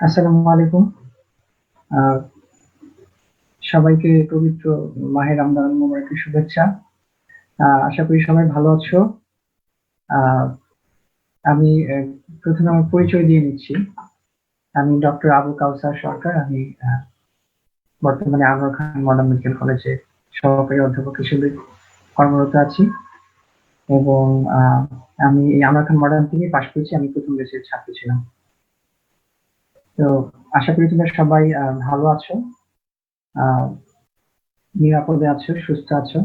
আসসালামু আলাইকুম। আহ, সবাইকে পবিত্র মাহে রমজান মোবারকের শুভেচ্ছা। আশা করি সবাই ভালো আছো। আহ, আমি প্রথমে আমার পরিচয় দিয়ে নিচ্ছি। আমি ডক্টর আবু কাউসার সরকার। আমি বর্তমানে আনোয়ার খান মডার্ন মেডিকেল কলেজে সহকারী অধ্যাপক হিসেবে কর্মরত আছি এবং আমি এই আনোয়ার খান মডার্ন থেকে পাশ করেছি। আমি প্রথম ব্যাচের ছাত্র ছিলাম। তো আশা করি তোমরা সবাই ভালো আছো, আহ, নিরাপদে আছো, সুস্থ আছো।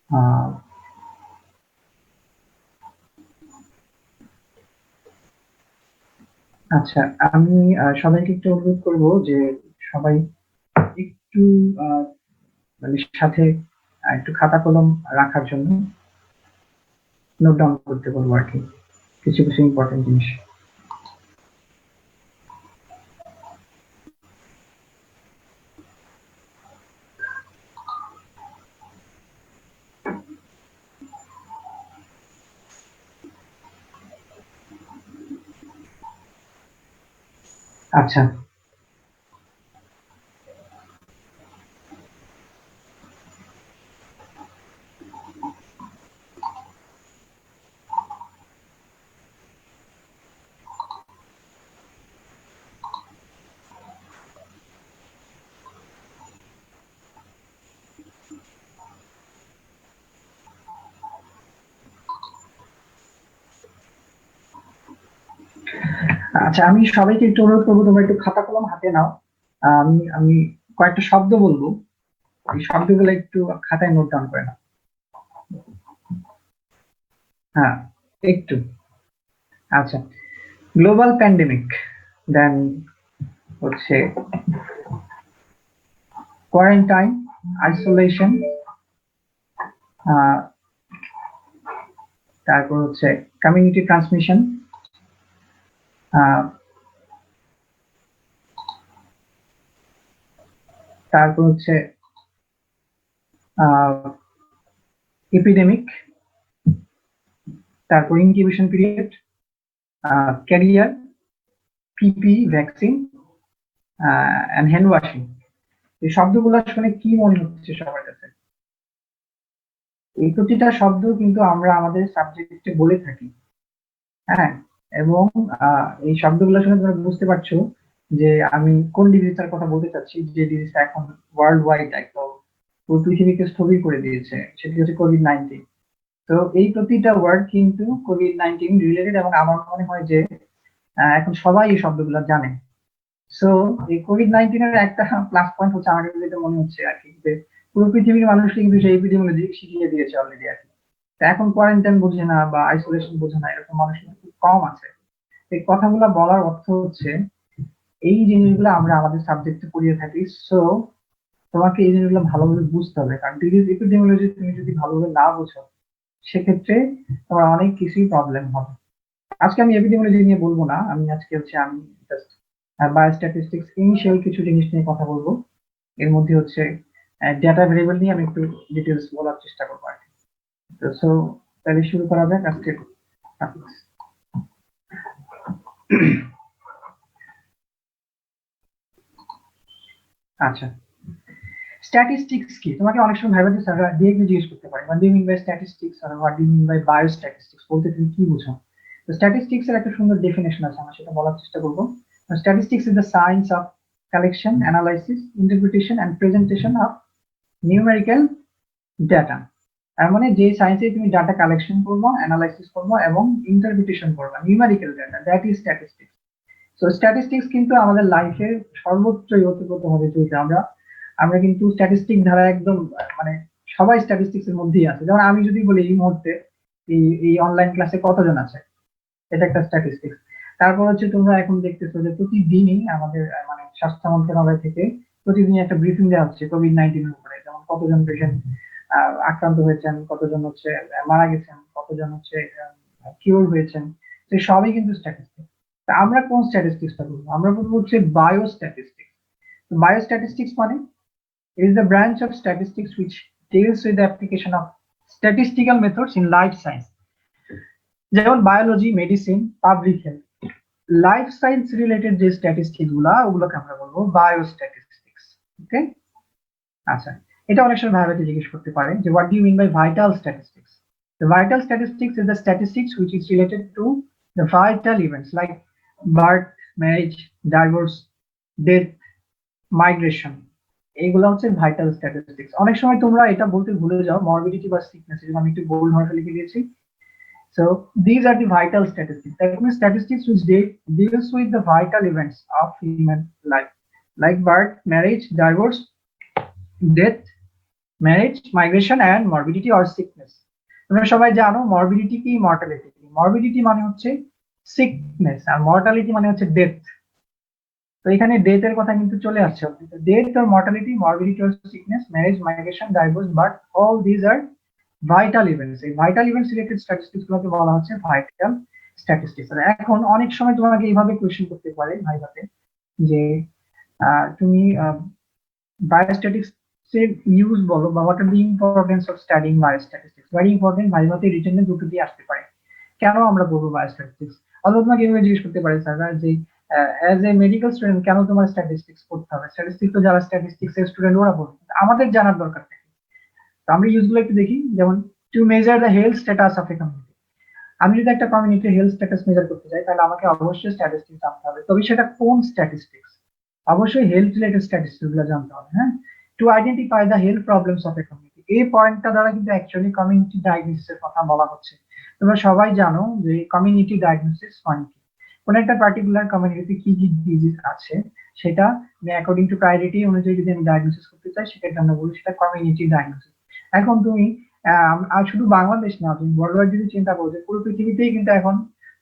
আহ আচ্ছা, আমি সবাইকে একটু অনুরোধ করব যে সবাই একটু আহ, মানে সাথে একটু খাতা কলম রাখার জন্য নোট ডাউন করতে বলবো আর কি, কিছু কিছু ইম্পর্টেন্ট জিনিস। আচ্ছা, আচ্ছা, আমি সবাইকে একটু অনুরোধ করবো তোমরা একটু খাতা কলম হাতে নাও। আমি আমি কয়েকটা শব্দ বলবো, এই শব্দগুলো একটু খাতায় নোট ডাউন করে নাও। হ্যাঁ, একটু। আচ্ছা, গ্লোবাল প্যান্ডেমিক, দেন হচ্ছে কোয়ারেন্টাইন, আইসোলেশন, তারপর হচ্ছে কমিউনিটি ট্রান্সমিশন, তারপর হচ্ছে এপিডেমিক, তারপর incubation period, carrier, PP, vaccine, and hand washing. এই শব্দগুলো শুনে কি মনে হচ্ছে সবার কাছে? এই প্রতিটা শব্দ কিন্তু আমরা আমাদের সাবজেক্টে বলে থাকি। হ্যাঁ, এবং এই শব্দগুলো শুনে তোমরা বুঝতে পারছো যে আমি কোন ডিজিজটার কথা বলতে চাচ্ছি, যে ডিজিজটা এখন ওয়ার্ল্ড ওয়াইড একদম পুরো পৃথিবীকে স্থবির করে দিয়েছে, সেটি হচ্ছে কোভিড-19। তো এই প্রতিটা ওয়ার্ড কিন্তু কোভিড-19 রিলেটেড, এবং আমার মনে হয় যে এখন সবাই এই শব্দগুলো জানে। সো এই কোভিড-19 এর একটা প্লাস পয়েন্ট হচ্ছে, আমার কাছে যেটা মনে হচ্ছে আর কি, যে পুরো পৃথিবীর মানুষকে কিন্তু সেই এপিডেমিওলজি শিখিয়ে দিয়েছে অলরেডি আর কি। তো এখন কোয়ারেন্টাইন বোঝে না বা আইসোলেশন বোঝে না, এরকম মানুষ কিন্তু খুব কম আছে। এই কথাগুলো বলার অর্থ হচ্ছে এই জিনিসগুলো আমরা আমাদের সাবজেক্টে পড়িয়ে থাকি। সো তোমাকে এই জিনিসগুলো ভালোভাবে বুঝতে হবে, কারণ ডিজিজ এপিডেমিওলজি তুমি যদি ভালোভাবে না বুঝো, সেক্ষেত্রে তোমার অনেক কিছুই প্রবলেম হবে। আজকে আমি এপিডেমিওলজি নিয়ে বলবো না, আমি আজকে হচ্ছে আমি জাস্ট বায়োস্ট্যাটিস্টিক্স ইনিশিয়াল কিছু জিনিস নিয়ে কথা বলবো। এর মধ্যে হচ্ছে ডেটা ভেরিয়েবল নিয়ে আমি একটু ডিটেলস বলার চেষ্টা করবো আর কি। তো সো তাহলে শুরু করা যাক আজকে টপিক। আচ্ছা, স্ট্যাটিস্টিক্স কি? তোমাকে অনেক সময় ভাইবা যে স্যাররা ডিরেক্টলি জিজ্ঞেস করতে পারে, what do you mean by statistics, আর what do you mean by biostatistics বলতে তুমি কি বুঝো? তো স্ট্যাটিস্টিক্স এর একটা সুন্দর ডেফিনেশন আছে, আমরা সেটা বলার চেষ্টা করব। Statistics is the science of collection, analysis, interpretation and presentation of numerical data. তার মানে যে সায়েন্সে তুমি ডাটা কালেকশন করবো, অ্যানালাইসিস করবো এবং ইন্টারপ্রিটেশন করবো numerical data, that is statistics. তো স্ট্যাটিস্টিক্স কিন্তু আমাদের লাইফের সর্বত্রই ওতপ্রোতভাবে জড়িত। আমরা আমরা কিন্তু স্ট্যাটিস্টিক ধারা একদম মানে সবাই স্ট্যাটিস্টিক্স এর মধ্যেই আছে। যেমন আমি যদি বলি এই মুহূর্তে এই এই অনলাইন ক্লাসে কতজন আছে, এটা একটা স্ট্যাটিস্টিক্স। তারপর হচ্ছে তোমরা এখন দেখতেছো যে প্রতিদিনই আমাদের মানে স্বাস্থ্য মন্ত্রণালয় থেকে প্রতিদিনই একটা ব্রিফিং দেওয়া হচ্ছে কোভিড-19 এর উপরে, যেমন কতজন পেশেন্ট আক্রান্ত হয়েছেন, কতজন হচ্ছে মারা গেছেন, কতজন হচ্ছে কিওর হয়েছেন। তো সবই কিন্তু স্ট্যাটিস্টিক্স। তা আমরা কোন স্ট্যাটিস্টিক্সটা বলবো? আমরা বলবো হচ্ছে বায়োস্ট্যাটিস্টিক্স। বায়োস্ট্যাটিস্টিক্স মানে it is the branch of statistics which deals with the application of statistical methods in life science, যেমন biology, medicine, public health. Life science related যে স্ট্যাটিস্টিক্স ওগুলোকে আমরা বলবো বায়োস্ট্যাটিস্টিক্স। ওকে, আচ্ছা, এটা অনেক সময় ভাইভাতে জিজ্ঞেস করতে পারে যে what do you mean by vital statistics. The vital statistics is the statistics which is related to the vital events like birth, marriage, divorce, death, migration. এইগুলো হচ্ছে ভাইটাল স্ট্যাটিস্টিক্স। অনেক সময় তোমরা এটা বলতে ভুলে যাও মরবিডিটি বা সিকনেস, আমি একটু বোল্ড হয়ে লিখে দিয়েছি। So these are the vital statistics. That means statistics which deals with the vital events of human life, like birth, marriage, divorce, death, marriage, migration, and morbidity or sickness. তোমরা সবাই জানো morbidity কি, mortality কি। Morbidity মানে হচ্ছে sickness আর mortality মানে হচ্ছে death. তো এখানে ডেথ এর কথা কিন্তু চলে আসছে। Death or mortality, morbidity or sickness, marriage, migration, divorce, birth, all these are vital events. এই ভাইটাল ইভেন্টস রিলেটেড স্ট্যাটিস্টিক্স গুলোকে বলা হচ্ছে ভাইটাল স্ট্যাটিস্টিক্স। এখন অনেক সময় তোমাকে এইভাবে কোয়েশ্চেন করতে পারে ভাইভাতে যে তুমি বায়োস্ট্যাটিক্স এর ইউজ বলো বা what are the importance of studying biostatistics. Very important, ভাইভাতে রিটেনে দুটো দিয়ে আসতে পারে। কেন আমরা বলবো বায়োস্ট্যাটিস্টিক্স? অথবা তোমাকে এভাবে জিজ্ঞেস করতে পারে স্যার যে অ্যাজ এ মেডিকেল স্টুডেন্ট কেন তোমার স্ট্যাটিস্টিক্স পড়তে হবে? স্ট্যাটিস্টিক্স তো যারা স্ট্যাটিস্টিক্স এর স্টুডেন্ট ওরা পড়বে, আমাদের জানার দরকার নেই। তো আমরা ইউজগুলো একটু দেখি। যেমন to measure the health status of a community. আমি যদি একটা কমিউনিটির হেলথ স্ট্যাটাস মেজার করতে চাই তাহলে আমাকে অবশ্যই স্ট্যাটিস্টিক্স জানতে হবে। তবে সেটা কোন স্ট্যাটিস্টিক্স? অবশ্যই হেলথ রিলেটেড স্ট্যাটিস্টিক্স গুলো জানতে হবে। হ্যাঁ, to identify the health problems of a community. এই পয়েন্টটা দ্বারা কিন্তু অ্যাকচুয়ালি কমিউনিটি ডায়াগনোসিসের কথা বলা হচ্ছে। তোমরা সবাই জানো যে কমিউনিটি ডায়াগনোসিস মানে কি। কোন একটা পার্টিকুলার কমিউনিটিতে কি কি ডিজিজ আছে সেটা অ্যাকর্ডিং টু প্রায়োরিটি অনুযায়ী যদি আমি ডায়াগনোসিস করতে চাই সেটাকে আমরা বলি সেটা কমিউনিটি ডায়াগনোসিস। এখন তুমি আর শুধু বাংলাদেশ না, তুমি ওয়ার্ল্ড ওয়াইড যদি চিন্তা করো যে পুরো পৃথিবীতেই কিন্তু এখন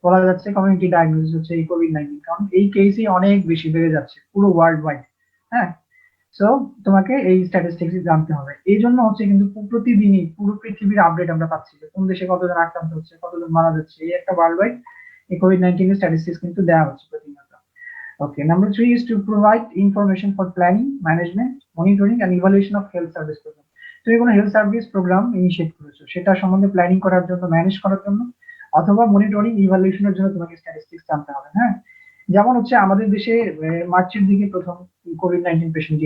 বলা যাচ্ছে কমিউনিটি ডায়াগনোসিস হচ্ছে এই কোভিড-19, কারণ এই কেসই অনেক বেশি বেড়ে যাচ্ছে পুরো ওয়ার্ল্ড ওয়াইড। হ্যাঁ, সো তোমাকে এই স্ট্যাটিস্টিক্স জানতে হবে। এই জন্য হচ্ছে কিন্তু প্রতিদিনই পুরো পৃথিবীর আপডেট আমরা পাচ্ছি যে কোন দেশে কতজন আক্রান্ত হচ্ছে, কতজন মারা যাচ্ছে। এই একটা ওয়ার্ল্ড ওয়াইড এই কোভিড-19 এর স্ট্যাটিস্টিক্স কিন্তু দেওয়া হচ্ছে প্রতিনিয়ত। Okay, number 3 is to provide information for planning, management, monitoring and evaluation of health service program. তুমি কোনো হেলথ সার্ভিস প্রোগ্রাম ইনিশিয়েট করেছো, সেটা সম্বন্ধে প্ল্যানিং করার জন্য, ম্যানেজ করার জন্য অথবা মনিটরিং ইভালুয়েশনের জন্য তোমাকে স্ট্যাটিস্টিক্স জানতে হবে। হ্যাঁ, যেমন হচ্ছে আমাদের দেশে মার্চের দিকে প্রথম কোভিড-19 পেশেন্ট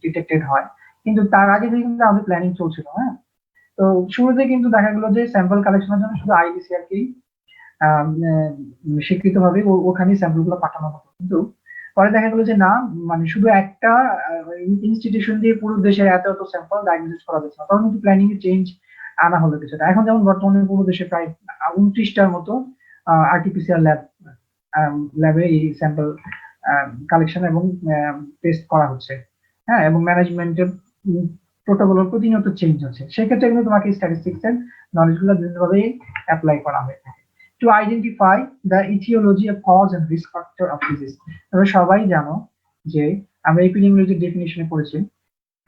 ডিটেক্টেড হয়, কিন্তু তার আগে থেকে কিন্তু আমাদের প্ল্যানিং চলছিল। হ্যাঁ, তো শুরুতে কিন্তু দেখা গেল যে স্যাম্পল কালেকশনের জন্য শুধু আইডিসিআর কেই স্বীকৃতভাবে ওখানে স্যাম্পল গুলো পাঠানো হতো, কিন্তু পরে দেখা গেল যে না, মানে শুধু একটা ইনস্টিটিউশন দিয়ে পুরো দেশের এত এত স্যাম্পল ডায়াগনোসিস করা যাচ্ছে না, তখন কিন্তু প্ল্যানিং এ চেঞ্জ আনা হলো কিছুটা। এখন যেমন বর্তমানে পুরো দেশে প্রায় 29টার মতো আরটিপিসিআর ল্যাবে এই স্যাম্পল কালেকশন এবং টেস্ট করা হচ্ছে। হ্যাঁ, এবং ম্যানেজমেন্টের প্রোটোকল প্রতিনিয়ত চেঞ্জ হচ্ছে। সেক্ষেত্রে কিন্তু তোমাকে স্ট্যাটিস্টিক্স এর নলেজ গুলো বিভিন্নভাবে অ্যাপ্লাই করা হয়ে থাকে। To identify the etiology of cause and risk factor of disease. তোমরা সবাই জানো যে আমরা এপিডেমিওলজির ডেফিনিশনে পড়েছি।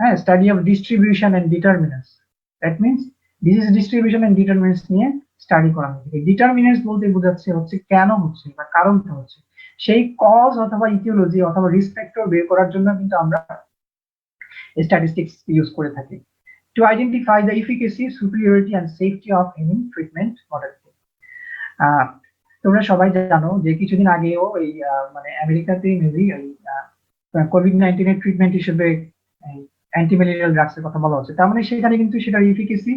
হ্যাঁ, study of distribution and determinants. That means disease distribution and determinants নিয়ে স্টাডি করা হয়ে থাকে। ডিটারমিনেন্টস বলতে বোঝাচ্ছে হচ্ছে কেন হচ্ছে বা কারণটা হচ্ছে। সেই কজ অথবা ইটিওলজি অথবা রিস্ক ফ্যাক্টর বের করার জন্য কিন্তু আমরা স্ট্যাটিস্টিক্স ইউজ করে থাকি। To identify the efficacy, superiority and safety of any treatment modality. তোমরা সবাই জানো যে কিছুদিন আগেও এই মানে আমেরিকাতে মেবি কোভিড-19 এর ট্রিটমেন্ট হিসেবে অ্যান্টিম্যালেরিয়াল ড্রাগস এর কথা বলা হচ্ছে। তার মানে সেখানে কিন্তু সেটার এফিকেসি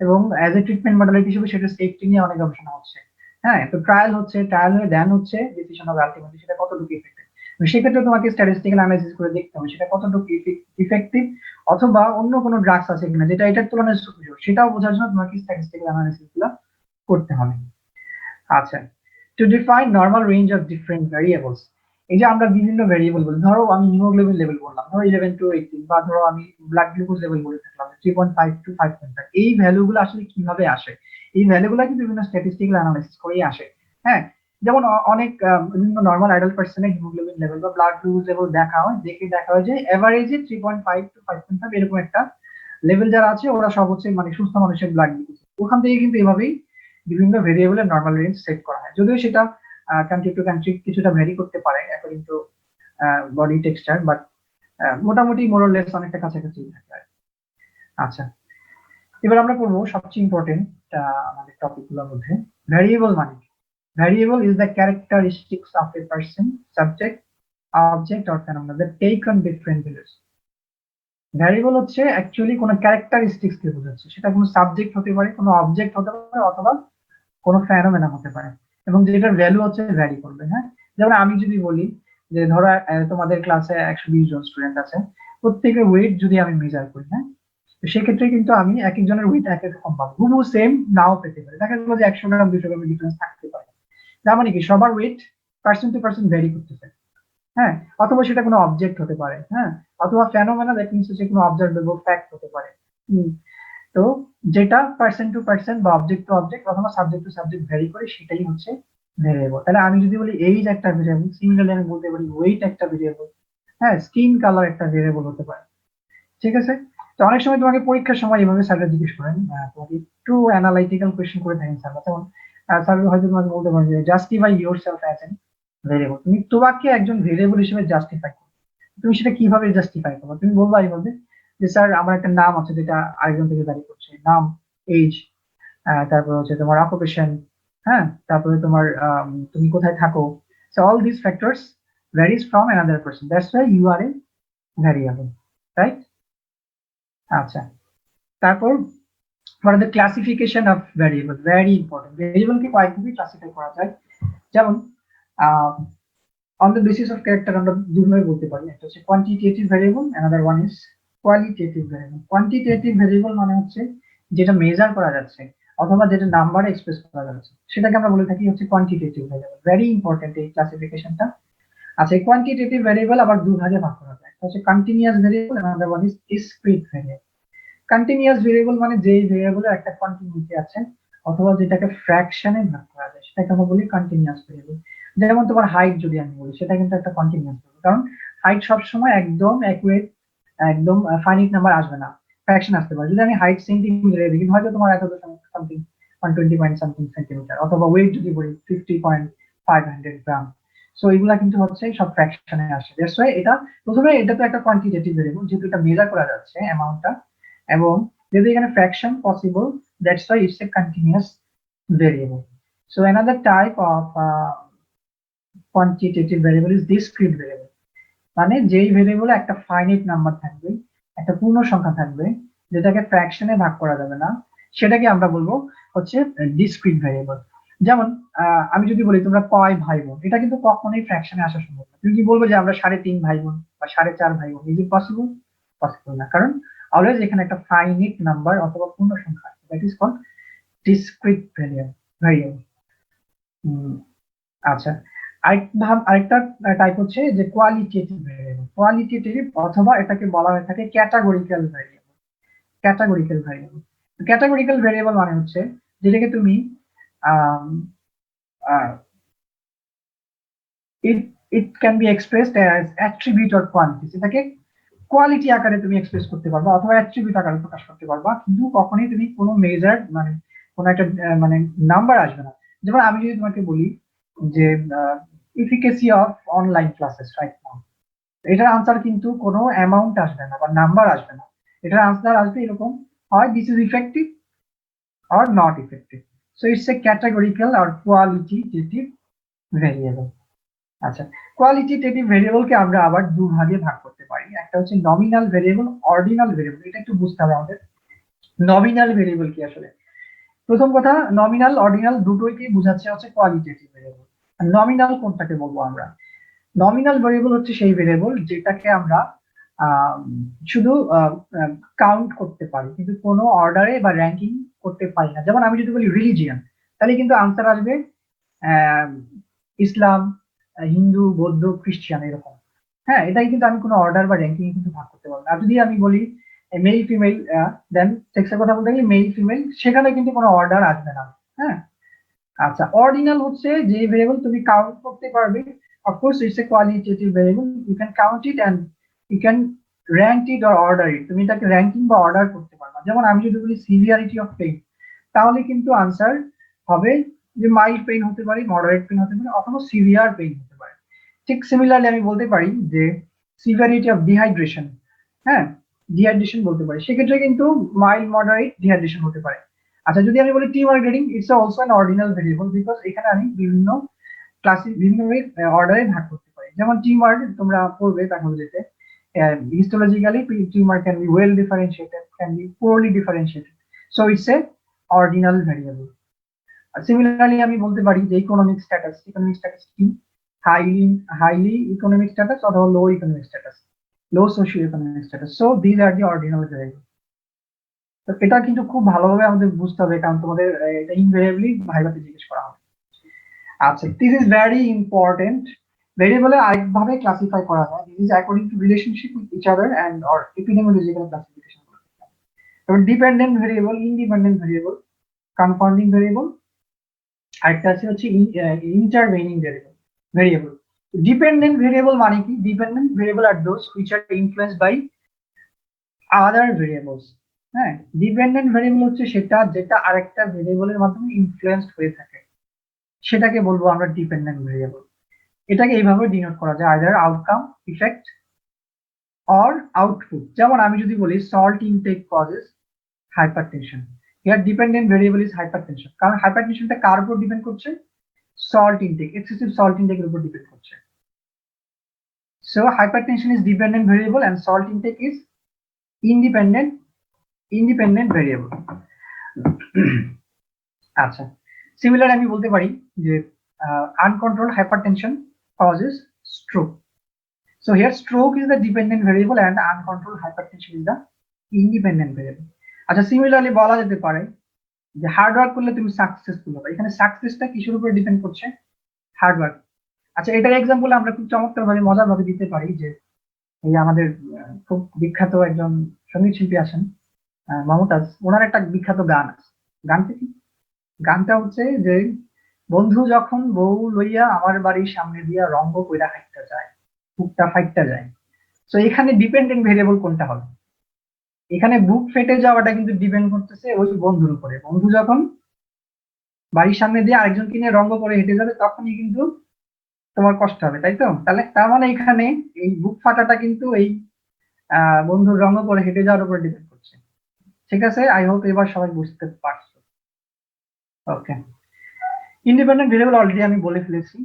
এবং অ্যাজ এ ট্রিটমেন্ট মডালিটি হিসেবে সেটা সেফটি নিয়ে অনেক গবেষণা হচ্ছে। হ্যাঁ, তো ট্রায়াল হচ্ছে, ট্রায়াল হয়ে দেন হচ্ছে ডিসিশন হবে আলটিমেটলি সেটা কতটুকু ইফেক্টিভ। সেক্ষেত্রে তোমাকে স্ট্যাটিস্টিক্যাল অ্যানালাইসিস করে দেখতে হবে সেটা কতটুকু ইফেক্টিভ অথবা অন্য কোনো ড্রাগস আছে কিনা যেটা এটার তুলনায় সুপিরিয়র, সেটাও বোঝার জন্য তোমাকে স্ট্যাটিস্টিক্যাল অ্যানালাইসিস গুলো করতে হবে। আচ্ছা, to define normal range of different variables. এই যে আমরা বিভিন্ন ভ্যারিয়েবল বলি, ধরো আমি হিমোগ্লোবিন লেভেল বললাম, ধরো 11 to 18, বা ধরো আমি ব্লাড গ্লুকোজ লেভেল বলে থাকলাম 3.5 to 5.5। এই ভ্যালুগুলো আসলে কিভাবে আসে? এই ভ্যালুগুলো কিন্তু বিভিন্ন স্ট্যাটিস্টিক্যাল অ্যানালাইসিস করেই আসে। হ্যাঁ, যেমন অনেক বিভিন্ন নরমাল অ্যাডাল্ট পার্সনের হিমোগ্লোবিন লেভেল বা ব্লাড গ্লুকোজ লেভেল দেখা হয়, দেখা হয় যে এভারেজে 3.5 to 5.5 এরকম একটা লেভেল যারা আছে ওরা সব হচ্ছে মানে সুস্থ মানুষের ব্লাড গ্লুকোজ। ওখান থেকে কিন্তু এভাবেই বিভিন্ন ভেরিয়েবলের নরমাল রেঞ্জ সেট করা হয়, যদিও সেটা কান্ট্রি টু কান্ট্রি কিছুটা ভ্যারি করতে পারে according to body texture, but মোটামুটি মোরলেস অনেকটা কাছাকাছি থাকে। আচ্ছা, এবার আমরা পড়বো সবচেয়ে ইম্পর্টেন্ট আমাদের টপিক গুলোর মধ্যে ভ্যারিয়েবল মানে কি। Variable is the characteristics of a person, subject, object or phenomenon that take on different values. Variable হচ্ছে অ্যাকচুয়ালি কোনো ক্যারেক্টারিস্টিক্স কে বোঝাচ্ছে, সেটা কোনো সাবজেক্ট হতে পারে, কোনো অবজেক্ট হতে পারে, অথবা কোনো ফেনোমেনন হতে পারে, এবং যেটার ভ্যালু হচ্ছে ভ্যারি করবে। হ্যাঁ, যেমন আমি যদি বলি যে ধরো তোমাদের ক্লাসে 120 জন স্টুডেন্ট আছে, প্রত্যেকের ওয়েট যদি আমি মেজার করি, হ্যাঁ, তো সেক্ষেত্রে কিন্তু আমি এক একজনের ওয়েট এক এক রকম পাবো, হুবহু সেম নাও পেতে পারে, দেখা গেল যে 100 গ্রাম 200 গ্রামের ডিফারেন্স থাকতে পারে। তার মানে কি সবার weight person to person vary করতেছে। হ্যাঁ, অথবা সেটা কোনো অবজেক্ট হতে পারে, হ্যাঁ, অথবা ফেনোমেনা, দ্যাট মিনস হচ্ছে কোনো অবজারভেবল ফ্যাক্ট হতে পারে। তো যেটা পার্সন টু পার্সন বা অবজেক্ট টু অবজেক্ট অথবা সাবজেক্ট টু সাবজেক্ট ভ্যারি করে, সেটাই হচ্ছে ভেরিয়েবল। তাহলে আমি যদি বলি এইজ একটা ভেরিয়েবল, সিমিলারলি আমি বলতে পারি ওয়েট একটা ভেরিয়েবল, হ্যাঁ, স্কিন কালার একটা ভেরিয়েবল হতে পারে। ঠিক আছে। তো অনেক সময় তোমাকে পরীক্ষার সময় এভাবে স্যাররা জিজ্ঞেস করেন, তোমাকে একটু অ্যানালাইটিক্যাল কোয়েশ্চেন করে থাকেন স্যাররা, যেমন স্যার হয়তো তোমাকে বলতে পারেন যে justify your self as an variable, তুমি তোমাকে একজন ভেরিয়েবল হিসেবে জাস্টিফাই করো, তুমি সেটা কিভাবে জাস্টিফাই করো? তুমি বলবা এইভাবে যে স্যার আমার একটা নাম আছে যেটা আরেকজন থেকে ভ্যারি করছে, নাম, এজ, তারপর হচ্ছে তোমার অকুপেশন, হ্যাঁ, তারপরে তোমার তুমি কোথায় থাকো, so all this factors varies from another person, that's why you are a variable, right? আচ্ছা, তারপর what are the classification of variable, very important, variable K কয়েকভাবে classify করা যায়। যেমন on the basis of character আমরা দুইভাবে বলতে পারি, একটা হচ্ছে quantitative variable, another one is qualitative variable। quantitative variable মানে হচ্ছে যেটা মেজার করা যাচ্ছে অথবা যেটা নাম্বারে এক্সপ্রেস করা যাচ্ছে, সেটাকে আমরা বলে থাকি হচ্ছে quantitative variable, ভেরি ইম্পর্টেন্ট এই ক্লাসিফিকেশনটা। আচ্ছা, এই quantitative variable আবার দুই ভাগে ভাগ করা যায়, একটা হচ্ছে continuous variable, another one is discrete variable। Continuous variable মানে যেই ভেরিয়েবলের একটা কন্টিনিউটি আছে অথবা যেটাকে ফ্র্যাকশনে ভাগ করা যায়, সেটাকে আমরা বলি কন্টিনিউয়াস ভেরিয়েবল। যেমন তোমার হাইট যদি আমি বলি, সেটা কিন্তু একটা কন্টিনিউয়াস ভেরিয়েবল, কারণ হাইট সবসময় একদম অ্যাকুরেট, একদম ফাইনাইট নাম্বার আসবে না, ফ্র্যাকশন আসতে পারে। যদি আমি হাইট সেন্টিমিটারে দেখি, হয়তো তোমার এত সামথিং 120 পয়েন্ট সামথিং সেন্টিমিটার, অথবা ওয়েট যদি বলি 50.500 গ্রাম। সো এগুলা কিন্তু হচ্ছে সব ফ্র্যাকশনে আসে, দ্যাটস ওয়াই এটা প্রথমে, এটা তো একটা কোয়ান্টিটেটিভ ভেরিয়েবল যেহেতু এটা মেজার করা যাচ্ছে অ্যামাউন্টটা, এবং যেহেতু এখানে fraction possible, that's why it's a continuous variable. So another type of quantitative variable is discrete variable, মানে যেই ভেরিয়েবলে একটা ফাইনাইট নাম্বার থাকবে, একটা পূর্ণ সংখ্যা থাকবে, যেটাকে ফ্র্যাকশনে ভাগ করা যাবে না, সেটাকে আমরা বলবো হচ্ছে ডিসক্রিট ভেরিয়েবল। যেমন আমি যদি বলি তোমরা কয় ভাই বোন, এটা কিন্তু কখনোই ফ্র্যাকশনে আসা সম্ভব না। তুমি কি বলবে যে আমরা 3.5 ভাই বোন বা 4.5 ভাই বোন, ইজ ইট পসিবল? পসিবল না, কারণ অলওয়েজ এখানে একটা ফাইনাইট নাম্বার অথবা পূর্ণ সংখ্যা, that is called discrete variable. আচ্ছা, আরেকটা টাইপ হচ্ছে যে কোয়ালিটেটিভ ভেরিয়েবল। কোয়ালিটেটিভ অথবা এটাকে বলা হয়ে থাকে categorical variable. Categorical variable, categorical variable মানে হচ্ছে যেটাকে তুমি it can be expressed as attribute or quality, এটাকে কোয়ালিটি আকারে তুমি এক্সপ্রেস করতে পারবা অথবা অ্যাট্রিবিউট আকারে প্রকাশ করতে পারবা, কিন্তু কখনোই তুমি কোনো মেজার মানে কোনো একটা মানে নাম্বার আসবে না। যেমন আমি যদি তোমাকে বলি যে efficacy of online classes right now, এটার আনসার কিন্তু কোনো অ্যামাউন্ট আসবে না বা নাম্বার আসবে না, এটার আনসার আসবে এরকম, হয় this is effective or not effective. So it's a categorical or qualitative variable. আচ্ছা, কোয়ালিটেটিভ ভেরিয়েবলকে আমরা আবার দু ভাগে ভাগ করতে পারি, একটা হচ্ছে নমিনাল ভেরিয়েবল, অর্ডিনাল ভেরিয়েবল। এটা একটু বুঝতে হবে আমাদের, নমিনাল ভেরিয়েবল কি আসলে। প্রথম কথা, নমিনাল অর্ডিনাল দুটোইকে বোঝাচ্ছে হচ্ছে কোয়ালিটেটিভ ভেরিয়েবল। নমিনাল কোনটাকে বলবো আমরা? নমিনাল ভেরিয়েবল হচ্ছে সেই ভেরিয়েবল যেটাকে আমরা শুধু কাউন্ট করতে পারি, কিন্তু কোনো অর্ডারে বা র্যাঙ্কিং করতে পারি না। যেমন আমি যদি বলি রিলিজিয়ান, তাহলে কিন্তু আনসার আসবে ইসলাম, হিন্দু, বৌদ্ধ, খ্রিস্টান, এরকম। হ্যাঁ, এটাই কিন্তু আমি কোনো অর্ডার বা র্যাঙ্কিং কিন্তু ভাগ করতে পারবো না। আর যদি আমি বলি মেল ফিমেল, দেন সেক্সের কথা বলতে গেলে মেল ফিমেল, সেখানে কিন্তু কোনো অর্ডার আসবে না। হ্যাঁ, আচ্ছা, অর্ডিনাল হচ্ছে যে ভেরিয়েবল তুমি কাউন্ট করতে পারবে। Of course it's a qualitative variable, you can count it and you can rank it or order it, তুমি এটাকে র্যাঙ্কিং বা অর্ডার করতে পারবা। যেমন আমি যদি বলি সিভিয়ারিটি অফ পেইন, তাহলে কিন্তু আনসার হবে যে মাইল্ড পেইন হতে পারে, মডারেট পেইন হতে পারে, অথবা সিভিয়ার পেইন হতে পারে। ঠিক সিমিলারলি আমি বলতে পারি যে সিভিয়ারিটি অফ ডিহাইড্রেশন, হ্যাঁ, ডিহাইড্রেশন বলতে পারি, সেক্ষেত্রে কিন্তু মাইল্ড, মডারেট, ডিহাইড্রেশন হতে পারে। আচ্ছা, যদি আমি বলি tumour grading, it's also an ordinal variable, because এখানে আমি বিভিন্ন ক্লাসে বিভিন্ন অর্ডারে ভাগ করতে পারি। যেমন টিউমার তোমরা পড়বে প্যাথোলজিতে, histologically tumor can be well differentiated, can be poorly differentiated, so it's a ordinal variable. Similarly আমি বলতে পারি যে ইকোনমিক স্ট্যাটাস কি, হাইলি ইকোনমিক স্ট্যাটাস অথবা low economic status, low socio economic status, so these are the ordinal variable. তো এটা কিন্তু খুব ভালোভাবে আমাদের বুঝতে হবে, কারণ তোমাদের এটা ইনভেরিয়েবলি ভাইভাতে জিজ্ঞেস করা হবে। আচ্ছা, দিস ইজ ভেরি ইম্পর্টেন্ট। ভেরিয়েবলে আরেকভাবে ক্লাসিফাই করা যায়, this is according to relationship with each other and or epidemiological classification. তারপর dependent variable, independent variable, confounding variable, আরেকটা আছে হচ্ছে ইন্টারভেনিং ভেরিয়েবল। ডিপেন্ডেন্ট ভেরিয়েবল মানে কি? Dependent variable are those which are influenced by other variables. হ্যাঁ, dependent variable হচ্ছে সেটা যেটা আরেকটা ভেরিয়েবলের মাধ্যমে ইনফ্লুয়েন্সড হয়ে থাকে, সেটাকে বলবো আমরা ডিপেন্ডেন্ট ভেরিয়েবল। এটাকে এইভাবে ডিনোট করা যায়, either outcome, effect or output. যেমন আমি যদি বলি salt intake causes hypertension, here dependent variable is hypertension, কারণ হাইপারটেনশনটা কার উপর ডিপেন্ড করছে? সল্ট ইনটেক, এক্সেসিভ সল্ট ইনটেকের উপর ডিপেন্ড করছে। So hypertension is dependent variable and salt intake is independent variable. আচ্ছা, সিমিলার আমি বলতে পারি যে uncontrolled hypertension causes stroke. So here stroke is the dependent variable and uncontrolled hypertension is the independent variable. আচ্ছা, similarly বলা যেতে পারে যে হার্ড ওয়ার্ক করলে তুমি সাকসেসফুল হবে, এখানে সাকসেসটা কিসের উপর ডিপেন্ড করছে? Hard work. আচ্ছা, এটার এক্সাম্পল আমরা খুব চমৎকার ভাবে মজার ভাবে দিতে পারি যে এই আমাদের খুব বিখ্যাত একজন সঙ্গীত শিল্পী আছেন মমতাজ, ওনার একটা বিখ্যাত গান আছে। গানটা কি? গানটা হচ্ছে যে বন্ধু যখন বউ লইয়া আমার বাড়ির সামনে দিয়া রঙ্গ কইরা হাইটটা যায়, বুকটা ফাইটটা যায়। তো এখানে ডিপেন্ডেন্ট ভেরিয়েবল কোনটা হবে? এখানে বুক ফেটে যাওয়াটা কিন্তু ডিপেন্ড করতেছে ওই বন্ধুর উপরে। বন্ধু যখন বাড়ির সামনে দিয়ে আরেকজনকে নিয়ে রঙ্গ করে হেঁটে যাবে তখনই কিন্তু তোমার কষ্ট হবে, তাই তো? তাহলে তার মানে এখানে এই বুক ফাটাটা কিন্তু এই বন্ধুর রঙ্গ করে হেঁটে যাওয়ার উপর ডিপেন্ড করছে। ঠিক আছে, আই হোপ এবার সবাই বুঝতে পারছো। ওকে, ইন্ডিপেন্ডেন্ট ভেরিয়েবল অলরেডি আমি বলে ফেলেছি,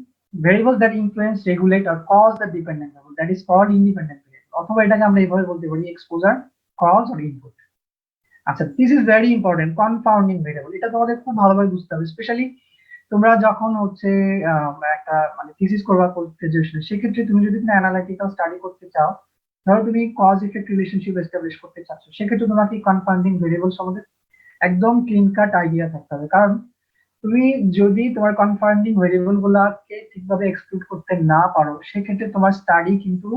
variables that influence, regulate or cause the dependent variable, that is called independent variable, অথবা এটাকে আমরা এইভাবে বলতে পারি এক্সপোজার, কজ অর ইনপুট। আচ্ছা, this is very important, confounding variable. এটা তোমাদের খুব ভালোভাবে বুঝতে হবে, স্পেশালি তোমরা যখন হচ্ছে একটা মানে থিসিস করবা গ্রাজুয়েশনে, সেক্ষেত্রে তুমি যদি তুমি অ্যানালিটিক্যাল স্টাডি করতে চাও, ধরো তুমি কজ ইফেক্ট রিলেশনশিপ এস্টাবলিশ করতে চাচ্ছ, সেক্ষেত্রে তোমাকে কনফাউন্ডিং ভেরিয়েবল সম্বন্ধে একদম ক্লিন কাট আইডিয়া থাকতে হবে। কারণ তুমি যদি তোমার কনফাউন্ডিং ভেরিয়েবল গুলাকে ঠিকভাবে এক্সক্লুড করতে না পারো, সেক্ষেত্রে তোমার স্টাডি কিন্তু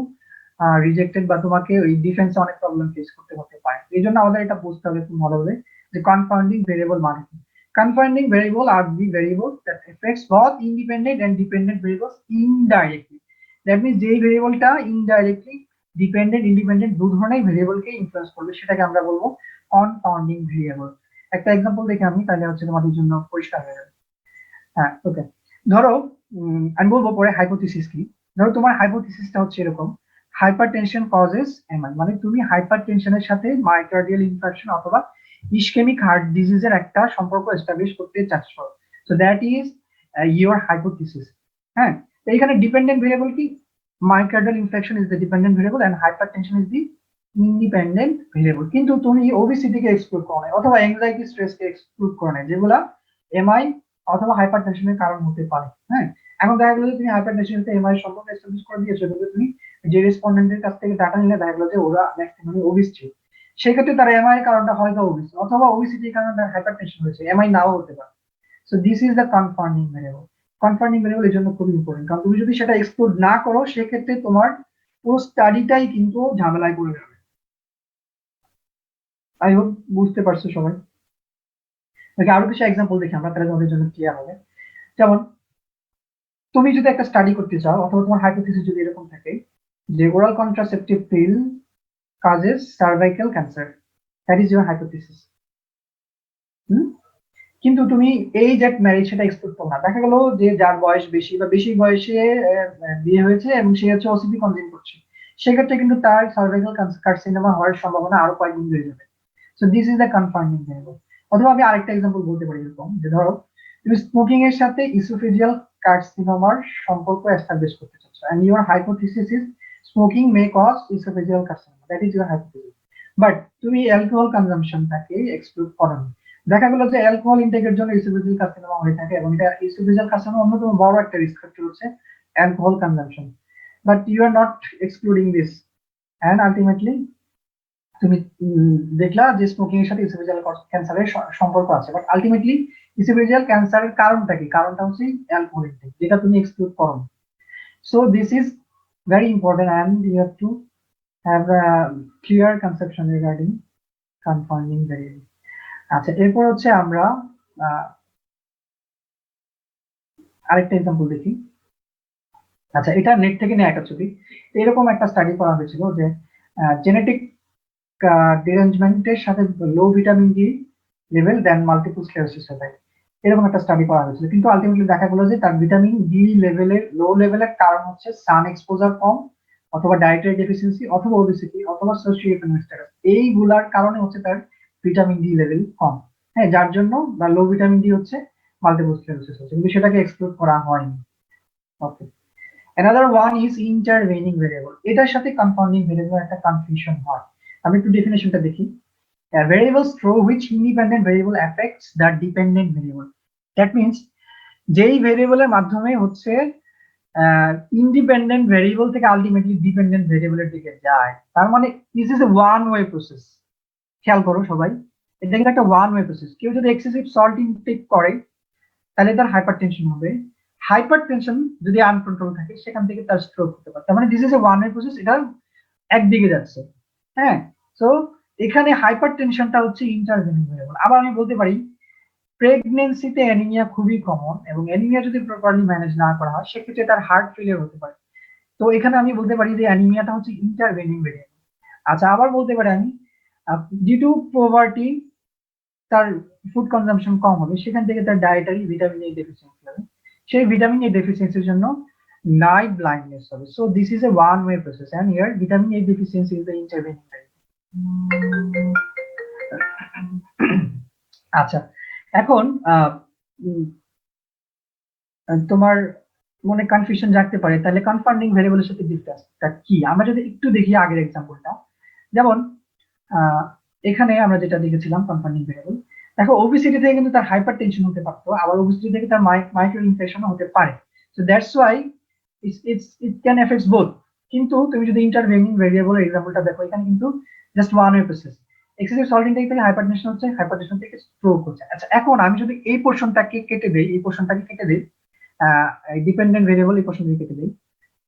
রিজেক্টেড বা তোমাকে ওই ডিফেন্সে অনেক প্রবলেম ফেস করতে হতে পারে। এই জন্য আমাদের এটা বুঝতে হবে খুব ভালোভাবে যে কনফাউন্ডিং ভেরিয়েবল মানে কি। Confounding variable are the variables that affects both independent and dependent variables indirectly. That means যে ভেরিয়েবলটা ইনডাইরেক্টলি ডিপেন্ডেন্ট ইন্ডিপেন্ডেন্ট দু ধরনের ভেরিয়েবলকে ইনফ্লুয়েন্স করবে, সেটাকে আমরা বলবো কনফাউন্ডিং ভেরিয়েবল। একটা এক্সাম্পল দেখে আমি, তাহলে হচ্ছে তোমাদের জন্য পরিষ্কার হয়ে যাবে। হ্যাঁ, ওকে, ধরো আমি বলবো পরে হাইপোথিসিস কি। ধরো তোমার হাইপোথিসিসটা হচ্ছে এরকম, হাইপারটেনশন কজেস এমআই, মানে তুমি হাইপারটেনশনের সাথে মায়োকার্ডিয়াল ইনফারকশন অথবা ইসকেমিক হার্ট ডিজিজের একটা সম্পর্ক এস্টাবলিশ করতে চাচ্ছ। So that is your hypothesis. হ্যাঁ, তো এখানে ডিপেন্ডেন্ট ভেরিয়েবল কি? Myocardial infection is the dependent variable and hypertension is the independent variable. কিন্তু তুমি ওবিসিটিকে এক্সক্লুড করো না, অথবা অ্যাংজাইটি স্ট্রেসকে এক্সক্লুড করো না, যেগুলা এমআই অথবা হাইপারটেনশনের কারণ হতে পারে। হ্যাঁ, এখন দেখা গেল যে তুমি হাইপারটেনশনের সাথে এমআই সম্পর্ক এস্টাবলিশ করে দিয়েছো, কিন্তু তুমি যে রেসপন্ডেন্টের কাছ থেকে ডাটা নিলে দেখা গেল যে ওরা ম্যাক্সিমাম ওবিস ছিল, সেক্ষেত্রে তার এমআই এর কারণটা হয়তো ওবিসি, অথবা ওবিসিটির কারণে তার হাইপারটেনশন হয়েছে, এমআই নাও হতে পারে। So this is the confounding variable. Confounding variable এর জন্য খুবই ইম্পর্টেন্ট, কারণ তুমি যদি সেটা এক্সক্লুড না করো, সেক্ষেত্রে তোমার পুরো স্টাডিটাই কিন্তু ঝামেলায় পড়ে যাবে। আই হোপ বুঝতে পারছো সবাই। আরো কিছু এক্সাম্পল দেখি আমরা, তাহলে তোমাদের জন্য ক্লিয়ার হবে। যেমন তুমি যদি একটা স্টাডি করতে চাও, অথবা তোমার হাইপোথিসিস যদি এরকম থাকে যে oral contraceptive pill causes cervical cancer, that is your hypothesis. কিন্তু তুমি এই যে ম্যারেজ সেটা এক্সক্লুড করো না। দেখা গেল যে যার বয়স বেশি বা বেশি বয়সে বিয়ে হয়েছে এবং সে হচ্ছে ওসিপি কনজিউম করছে, সেক্ষেত্রে কিন্তু তার সার্ভাইকাল কার্সিনোমা হওয়ার সম্ভাবনা আরো কয়েক গুণ বেড়ে যাবে। So this is the confounding variable. অথবা আমি আরেকটা এক্সাম্পল বলতে পারি এরকম যে ধরো তুমি স্মোকিং এর সাথে ইসোফেজিয়াল কার্সিনোমার সম্পর্ক এস্টাবলিশ করতে চাচ্ছ and your hypothesis is smoking may cause oesophageal carcinoma, that is your hypothesis. But তুমি অ্যালকোহল কনজাম্পশনটাকে এক্সক্লুড করোনি। দেখা গেল যে অ্যালকোহল ইনটেকের জন্য ইসোফেজিয়াল কার্সিনোমা হয়ে থাকে এবং এটা ইসোফেজিয়াল কার্সিনোমা অন্যতম বড় একটা রিস্ক ফ্যাক্টর হচ্ছে alcohol consumption. But you are not excluding this and ultimately তুমি দেখলা যে স্মোকিং এর সাথে ইসোফেজিয়াল ক্যান্সারের সম্পর্ক আছে, বাট আলটিমেটলি ইসোফেজিয়াল ক্যান্সারের কারণটা কি? কারণটা হচ্ছে অ্যালকোহল ইনটেক, যেটা তুমি এক্সক্লুড করো। So this is very important and you have to have a clear conception regarding confounding variable. আচ্ছা, এরপর হচ্ছে আমরা আরেকটা এক্সাম্পল দেখি। আচ্ছা, এটা নেট থেকে নেওয়া একটা ছবি। এরকম একটা স্টাডি করা হয়েছিল যে জেনেটিক ডিরেঞ্জমেন্টের সাথে low vitamin D level then multiple sclerosis হয়, এরকম একটা স্টাডি করা হয়েছিল। কিন্তু আলটিমেটলি দেখা গেল যে তার ভিটামিন ডি লেভেলের লো লেভেলের কারণ হচ্ছে সান এক্সপোজার কম, অথবা ডায়েটারি ডেফিসিয়েন্সি, অথবা ওবেসিটি, অথবা সোশিও ইকোনমিক স্ট্যাটাস। এইগুলার কারণে হচ্ছে তার ভিটামিন ডি লেভেল কম, হ্যাঁ, যার জন্য বা লো ভিটামিন ডি হচ্ছে মাল্টিপল স্ক্লেরোসিস হচ্ছে, কিন্তু সেটাকে এক্সক্লুড করা হয়নি। ওকে, another one is intervening variable। এটার সাথে কনফাউন্ডিং ভেরিয়েবল একটা কনফিউশন হয়। আমি একটু ডেফিনেশনটা দেখি। variables through which independent variable affects the dependent variable, that means যেই ভেরিয়েবলের মাধ্যমে হচ্ছে ইন্ডিপেন্ডেন্ট ভেরিয়েবল থেকে আলটিমেটলি ডিপেন্ডেন্ট ভেরিয়েবলের দিকে যায়, তার মানে this is a one way process. খেয়াল করো সবাই, এটা কিন্তু একটা ওয়ান ওয়ে প্রসেস। কেউ যদি এক্সেসিভ সল্ট ইনটেক করে তাহলে তার হাইপারটেনশন হবে। হাইপারটেনশন যদি আনকন্ট্রোল থাকে সেখান থেকে তার স্ট্রোক হতে পারে। তার মানে this is a one way process, এটা একদিকে যাচ্ছে। হ্যাঁ, সো এখানে হাইপারটেনশনটা হচ্ছে ইন্টারভেনিং ভেরিয়েবল। আবার আমি বলতে পারি প্রেগনেন্সিতে অ্যানিমিয়া খুবই কমন, এবং অ্যানিমিয়া যদি প্রপারলি ম্যানেজ না করা হয় সেক্ষেত্রে তার হার্ট ফেলিয়ার হতে পারে। তো এখানে আমি বলতে পারি যে অ্যানিমিয়াটা হচ্ছে ইন্টারভেনিং ভেরিয়েবল। আচ্ছা, আবার বলতে পারি আমি ডিউ টু পভার্টি তার ফুড কনজাম্পশন কম হবে, সেখান থেকে তার ডায়েটারি ভিটামিন এ ডেফিসিয়েন্সি হবে, সেই ভিটামিন এ ডেফিসিয়েন্সির জন্য নাইট ব্লাইন্ডনেস হবে। So this is a one way process and here vitamin A deficiency is the intervening variable. আচ্ছা, এখন তোমার মনে কনফিউশন জাগতে পারে, তাহলে কনফাউন্ডিং ভেরিয়েবলের সাথে ডিফারেন্সটা কি? আমরা যদি একটু দেখি আগের এক্সাম্পলটা, যেমন এখানে আমরা যেটা দেখেছিলাম কনফাউন্ডিং ভেরিয়েবল, দেখো ওবেসিটি থেকে কিন্তু তার হাইপারটেনশন হতে পারতো, আবার ওবেসিটি থেকে তার মাইক্রো ইনফেকশনও হতে পারে। So that's why it can effects both. কিন্তু তুমি যদি ইন্টারভেনিং ভেরিয়েবলের এক্সাম্পলটা দেখো, এখানে কিন্তু just one way process. Excessive salt intact থেকে হাইপারটেনশন হচ্ছে, হাইপারটেনশন থেকে স্ট্রোক হচ্ছে। আচ্ছা, এখন আমি যদি এই পোরশনটাকে কেটে দেই, এই পোরশনটাকে কেটে দেই, ডিপেন্ডেন্ট ভেরিয়েবল এই পোরশন থেকে কেটে দেই,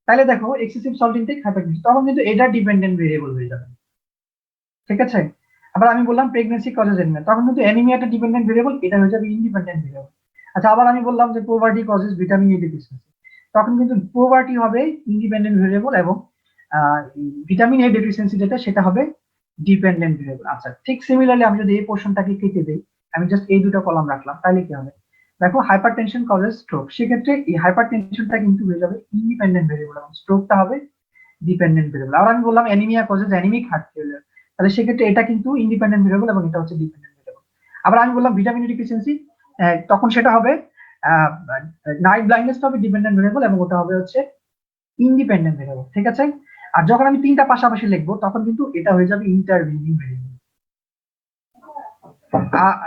তাহলে দেখো এক্সেসিভ সল্ট ইনটেক হাইপারটেনশন, তখন কিন্তু এটা ডিপেন্ডেন্ট ভেরিয়েবল হয়ে যাবে। ঠিক আছে? আবার আমি বললাম প্রেগনেন্সি কজেস অ্যানিমিয়া, তখন কিন্তু অ্যানিমিয়াটা ডিপেন্ডেন্ট ভেরিয়েবল, এটা হয়ে যাবে ইন্ডিপেন্ডেন্ট ভেরিয়েবল। আচ্ছা, আবার আমি বললাম যে poverty causes vitamin A deficiency, তখন কিন্তু পোভার্টি হবে ইন্ডিপেন্ডেন্ট ভেরিয়েবল এবং ভিটামিন এ ডেফিসিয়েন্সি যেটা সেটা হবে ডিপেন্ডেন্ট ভেরিয়েবল। আচ্ছা, ঠিক সিমিলারলি আমি যদি এই পোরশনটাকে কেটে দেই, আমি জাস্ট এই দুটো কলাম রাখলাম, তাহলে কি হবে? দেখো হাইপারটেনশন কজেস স্ট্রোক, সেক্ষেত্রে এই হাইপারটেনশনটা কিন্তু হয়ে যাবে ইন্ডিপেন্ডেন্ট ভেরিয়েবল এবং স্ট্রোকটা হবে ডিপেন্ডেন্ট ভেরিয়েবল। আর আমি বললাম anaemia causes anaemic heart failure, তাহলে সেক্ষেত্রে এটা কিন্তু ইন্ডিপেন্ডেন্ট ভেরিয়েবল এবং এটা হচ্ছে ডিপেন্ডেন্ট ভেরিয়েবল। আবার আমি বললাম ভিটামিন ডিফিসিয়েন্সি, তখন সেটা হবে নাইট ব্লাইন্ডনেস হবে ডিপেন্ডেন্ট ভেরিয়েবল এবং ওটা হবে হচ্ছে ইন্ডিপেন্ডেন্ট ভেরিয়েবল। ঠিক আছে? আর যখন আমি তিনটা পাশাপাশি লিখবো তখন কিন্তু এটা হয়ে যাবে ইন্টারভেনিং ভেরিয়েবল।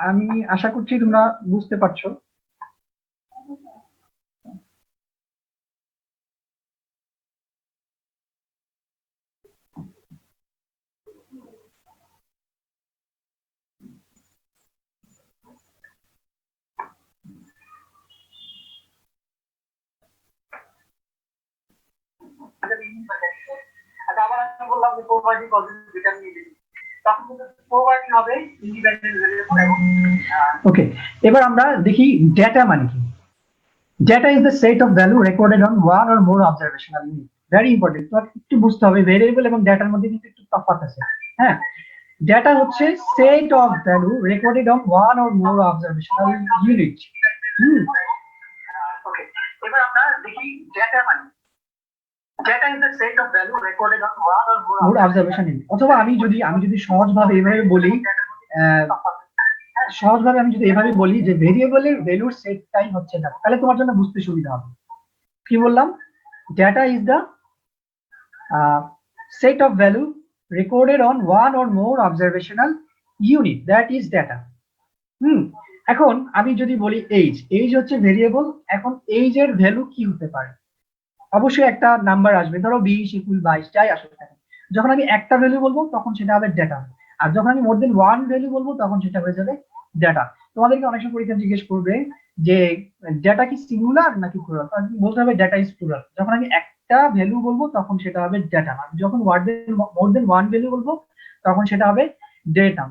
আমি আশা করছি তোমরা বুঝতে পারছো। আচ্ছা, আবার আমি বললাম যে পোভার্টি কজেস ভিটামিন ডি, তখন কিন্তু পোভার্টি হবে ইন্ডিপেন্ডেন্ট ভেরিয়েবল এবং ওকে। এবার আমরা দেখি ডেটা মানে কি। Data is the set of value recorded on one or more observational unit. Very important, তোমাকে একটু বুঝতে হবে ভেরিয়েবল এবং ডেটার মধ্যে কিন্তু একটু তফাৎ আছে। হ্যাঁ, ডেটা হচ্ছে set of value recorded on one or more observational unit. Okay, এবার আমরা দেখি ডেটা মানে data is the set of value recorded on one or more observation unit. অথবা আমি যদি সহজভাবে এভাবে বলি, সহজভাবে আমি যদি এভাবে বলি যে ভেরিয়েবলের ভ্যালুর সেটটাই হচ্ছে ডাটা, তাহলে তোমার জন্য বুঝতে সুবিধা হবে। কি বললাম? Data is the set of value recorded on one or more observational unit, that is data. এখন আমি যদি বলি এইজ হচ্ছে ভেরিয়েবল, এখন এইজ এর ভ্যালু কি হতে পারে? অবশ্যই একটা নাম্বার আসবে, ধরো 20, 21, 22 যাই আসলে থাকে। যখন আমি একটা ভ্যালু বলবো তখন সেটা হবে ডেটা, আর যখন আমি মোর দেন ওয়ান ভ্যালু বলবো তখন সেটা হয়ে যাবে ডেটা। তোমাদেরকে অনেক সময় পরীক্ষা জিজ্ঞেস করবে যে ডেটা কি সিঙ্গুলার নাকি প্লুরাল, তখন বলতে হবে ডেটা ইজ প্লুরাল। যখন আমি একটা ভ্যালু বলবো তখন সেটা হবে ডেটা, আর যখন মোর দেন ওয়ান ভ্যালু বলবো তখন সেটা হবে ডেটা।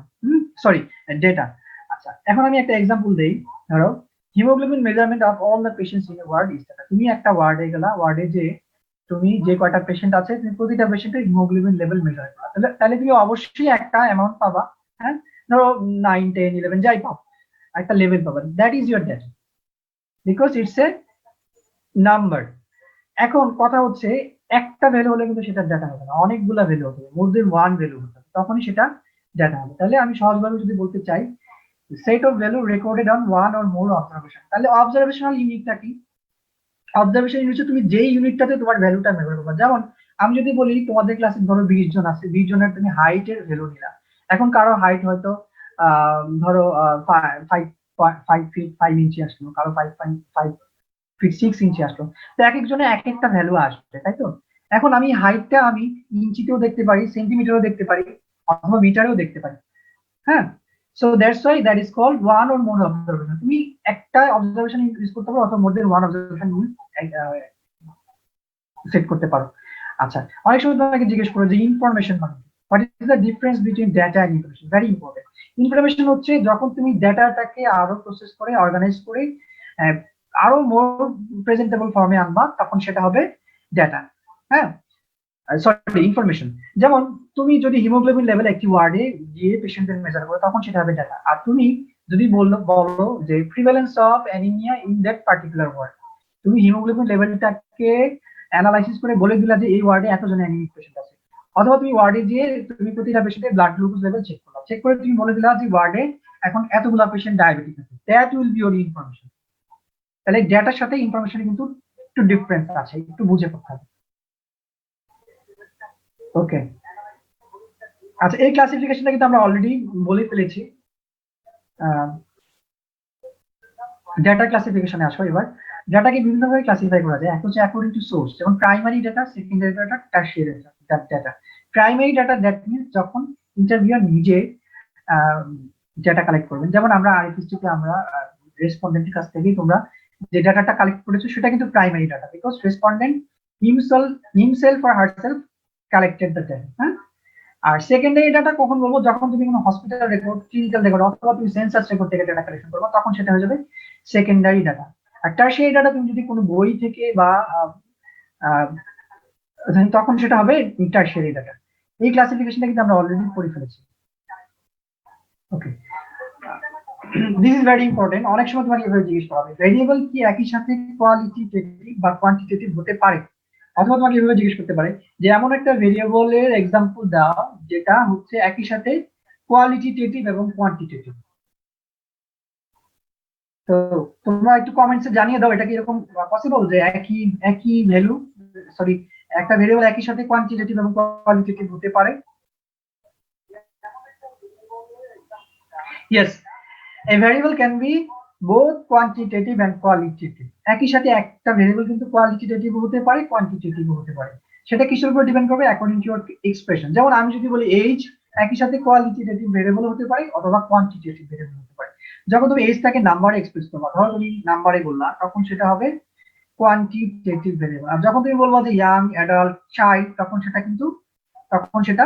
Sorry, data. আচ্ছা, এখন আমি একটা এক্সাম্পল দেই। ধরো haemoglobin measurement of all the patients in a ward is that. তুমি একটা ওয়ার্ডে গেলা, ওয়ার্ডে যে তুমি যে কয়টা পেশেন্ট আছে তুমি প্রতিটা পেশেন্টের হিমোগ্লোবিন লেভেল মেজার করো, তাহলে তুমি অবশ্যই একটা অ্যামাউন্ট পাবা। হ্যাঁ, ধরো 9, 10, 11 যাই পাও, একটা লেভেল পাবা। That is your data, because it's a number. এখন কথা হচ্ছে একটা ভ্যালু হলে কিন্তু সেটা ডাটা হবে না, অনেকগুলা ভ্যালু হবে, মোর দেন ওয়ান ভ্যালু হতে হবে, তখনই সেটা ডাটা হবে। তাহলে আমি সহজভাবে যদি বলতে চাই set of value recorded on one or more observation, তাহলে অবজারভেশনাল ইউনিটটা কি? অবজারভেশন ইউনিট হচ্ছে তুমি যেই ইউনিটটাতে তোমার ভ্যালুটা মেজার করবে। যেমন আমি যদি বলি তোমাদের ক্লাসে ধরো 20 জন আছে, 20 জনের তুমি হাইটের ভ্যালু নিলা। এখন কারো হাইট হয়তো ধরো 5 ফিট 5 ইঞ্চি আসলো, কারো 5.5 ফিট 6 ইঞ্চি আসলো। তো এক একজনের এক একটা ভ্যালু আসবে, তাই তো? এখন আমি হাইটটা আমি ইঞ্চিতেও দেখতে পারি, সেন্টিমিটারও দেখতে পারি, অথবা মিটারেও দেখতে পারি। হ্যাঁ, so that's why that is called one or more observation. তুমি একটা অবজারভেশন ইউজ করতে পারো অথবা more than one observation set করতে পারো। আচ্ছা, অনেক সময় তোমাকে জিজ্ঞেস করো যে ইনফরমেশন মানে what is the difference between data and information. Very important. Information হচ্ছে যখন তুমি ডেটাটাকে আরো প্রসেস করে অর্গানাইজ করে আরো মোর প্রেজেন্টেবল ফর্মে আনবা, তখন সেটা হবে ডেটা। হ্যাঁ, সরি, ইনফরমেশন। যেমন তুমি যদি হিমোগ্লোবিন লেভেল একটি ওয়ার্ডে গিয়ে পেশেন্টের মেজার করো তখন সেটা হবে ডেটা। আর তুমি যদি বলো যে prevalence of anaemia in that particular ward, তুমি হিমোগ্লোবিন লেভেলটাকে অ্যানালাইসিস করে বলে দিলা যে এই ওয়ার্ডে এতজন অ্যানিমিক পেশেন্ট আছে। অথবা তুমি ওয়ার্ডে গিয়ে তুমি প্রতিটা পেশেন্টের ব্লাড গ্লুকোজ লেভেল চেক করলা, চেক করে তুমি বলে দিলা যে ওয়ার্ডে এখন এতগুলা পেশেন্ট ডায়াবেটিক আছে। That will be your information. তাহলে ডেটার সাথে ইনফরমেশন কিন্তু একটু ডিফারেন্স আছে, একটু বুঝে করতে হবে। ওকে, আচ্ছা, এই ক্লাসিফিকেশনটা কিন্তু আমরা অলরেডি বলে ফেলেছি। ডেটা ক্লাসিফিকেশনে আসো এবার। ডাটাকে বিভিন্নভাবে ক্লাসিফাই করা যায়। এক হচ্ছে অ্যাকর্ডিং টু সোর্স, যেমন primary data, secondary data, tertiary data. Primary data that means যখন ইন্টারভিউয়ার নিজে ডাটা কালেক্ট করবেন। যেমন আমরা আইএফএসটিতে আমরা রেসপন্ডেন্টের কাছ থেকে তোমরা যে ডাটাটা কালেক্ট করেছো সেটা কিন্তু primary data, because respondent himself or herself collected the data. হ্যাঁ, আর সেকেন্ডারি ডাটা কখন বলবো? যখন তুমি কোনো হসপিটাল রেকর্ড, ক্লিনিক্যাল রেকর্ড অথবা তুমি সেন্সাস রেকর্ড থেকে ডাটা কালেকশন করবে, তখন সেটা হয়ে যাবে সেকেন্ডারি ডাটা। আর টারশিয়ারি ডাটা তুমি যদি কোনো বই থেকে বা তখন সেটা হবে টারশিয়ারি ডাটা। এই ক্লাসিফিকেশনটা কিন্তু আমরা অলরেডি করে ফেলেছি। ওকে, দিস ইজ ভেরি ইম্পর্টেন্ট। অনেক সময় তোমাকে এভাবে জিজ্ঞেস করা হবে ভেরিয়েবল কি একই সাথে কোয়ালিটেটিভ বা কোয়ান্টিটেটিভ হতে পারে, অথবা তোমাকে এভাবে জিজ্ঞেস করতে পারে যে এমন একটা ভেরিয়েবলের এক্সাম্পল দাও যেটা হচ্ছে একই সাথে কোয়ালিটেটিভ এবং কোয়ান্টিটেটিভ। তো তোমরা একটু কমেন্টসে জানিয়ে দাও এটা কি এরকম পসিবল যে একই একই ভ্যালু, সরি, একটা ভেরিয়েবল একই সাথে কোয়ান্টিটেটিভ এবং কোয়ালিটেটিভ হতে পারে। Yes, a variable can be both quantitative and qualitative. একই সাথে একটা ভেরিয়েবল কিন্তু কোয়ালিটেটিভ হতে পারে, কোয়ান্টিটেটিভ হতে পারে। সেটা কিসের উপর ডিপেন্ড করবে? According to your expression. যেমন আমি যদি বলি এইজ, একই সাথে কোয়ালিটেটিভ ভেরিয়েবল হতে পারে অথবা কোয়ান্টিটেটিভ ভেরিয়েবল হতে পারে। যখন তুমি এইজটাকে নাম্বারে এক্সপ্রেস করবা, ধরো তুমি নাম্বারে বললা, তখন সেটা হবে কোয়ান্টিটেটিভ ভেরিয়েবল। আর যখন তুমি বলবা যে ইয়াং, অ্যাডাল্ট, চাইল্ড, তখন সেটা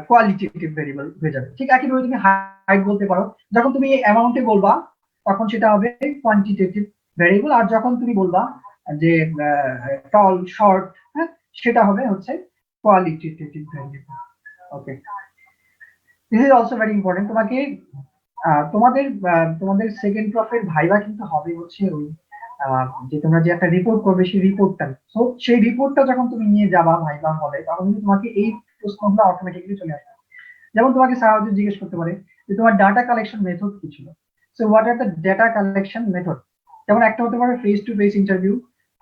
কোয়ালিটেটিভ ভেরিয়েবল হয়ে যাবে। ঠিক একইভাবে তুমি হাইট বলতে পারো, যখন তুমি অ্যামাউন্টে বলবা তখন সেটা হবে কোয়ান্টিটেটিভ ভেরিয়েবল। আর যখন তুমি বলবা যে টল, শর্ট, হ্যাঁ, সেটা হবে হচ্ছে qualitative variable. Okay, this is also very important. তোমাকে তোমাদের সেকেন্ড প্রফের ভাইবা কিন্তু হবে হচ্ছে ওই যে তোমরা যে একটা রিপোর্ট করবে সেই রিপোর্টটা। তো সেই রিপোর্টটা যখন তুমি নিয়ে যাবা ভাইবা হলে, তখন কিন্তু তোমাকে এই প্রশ্নগুলো অটোমেটিক্যালি চলে আসবে। যেমন তোমাকে স্যার জিজ্ঞেস করতে পারে যে তোমার ডাটা কালেকশন মেথড কি ছিল। So what are the data collection method? যেমন একটা হতে পারে ফেস টু ফেস ইন্টারভিউ,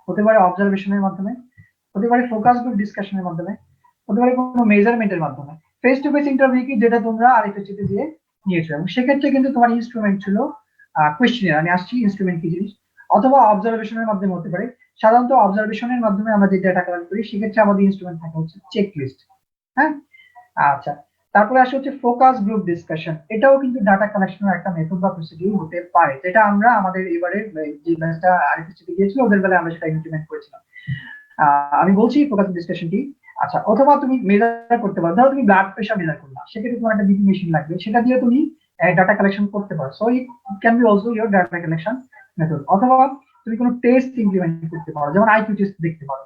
হতে পারে অবজারভেশনের মাধ্যমে, হতে পারে ফোকাস গ্রুপ ডিসকাশনের মাধ্যমে, হতে পারে কোনো মেজারমেন্টের মাধ্যমে। ফেস টু ফেস ইন্টারভিউ কি, যেটা তোমরা আরএফএসসি দিয়ে নিয়েছো, এবং সেক্ষেত্রে কিন্তু তোমার ইনস্ট্রুমেন্ট ছিল কোয়েশ্চেনার। আমি আসছি ইনস্ট্রুমেন্ট কি জিনিস। অথবা অবজারভেশনের মাধ্যমে হতে পারে। সাধারণত অবজারভেশনের মাধ্যমে আমরা যে ডাটা কালেক্ট করি, সেক্ষেত্রে আমাদের ইনস্ট্রুমেন্ট থাকে হচ্ছে চেক লিস্ট। হ্যাঁ, আচ্ছা। তারপরে আসে হচ্ছে ফোকাস গ্রুপ ডিসকাশন। এটাও কিন্তু ডাটা কালেকশনের একটা মেথড বা প্রসিডিউর হতে পারে, যেটা আমরা আমাদের এবারে যে ব্যাচটা আরএফএসসি তে গিয়েছিল ওদের বেলায় আমরা সেটা ইমপ্লিমেন্ট করেছিলাম। আমি বলছি ফোকাস ডিসকাশন কি। আচ্ছা, অথবা তুমি মেজার করতে পারো, ধরো তুমি ব্লাড প্রেশার মেজার করলা, সেক্ষেত্রে তোমার একটা বিপি মেশিন লাগবে, সেটা দিয়ে তুমি ডাটা কালেকশন করতে পারো। So it can be also your data collection method. অথবা তুমি কোনো টেস্ট ইমপ্লিমেন্ট করতে পারো, যেমন আইকিউ টেস্ট দেখতে পারো।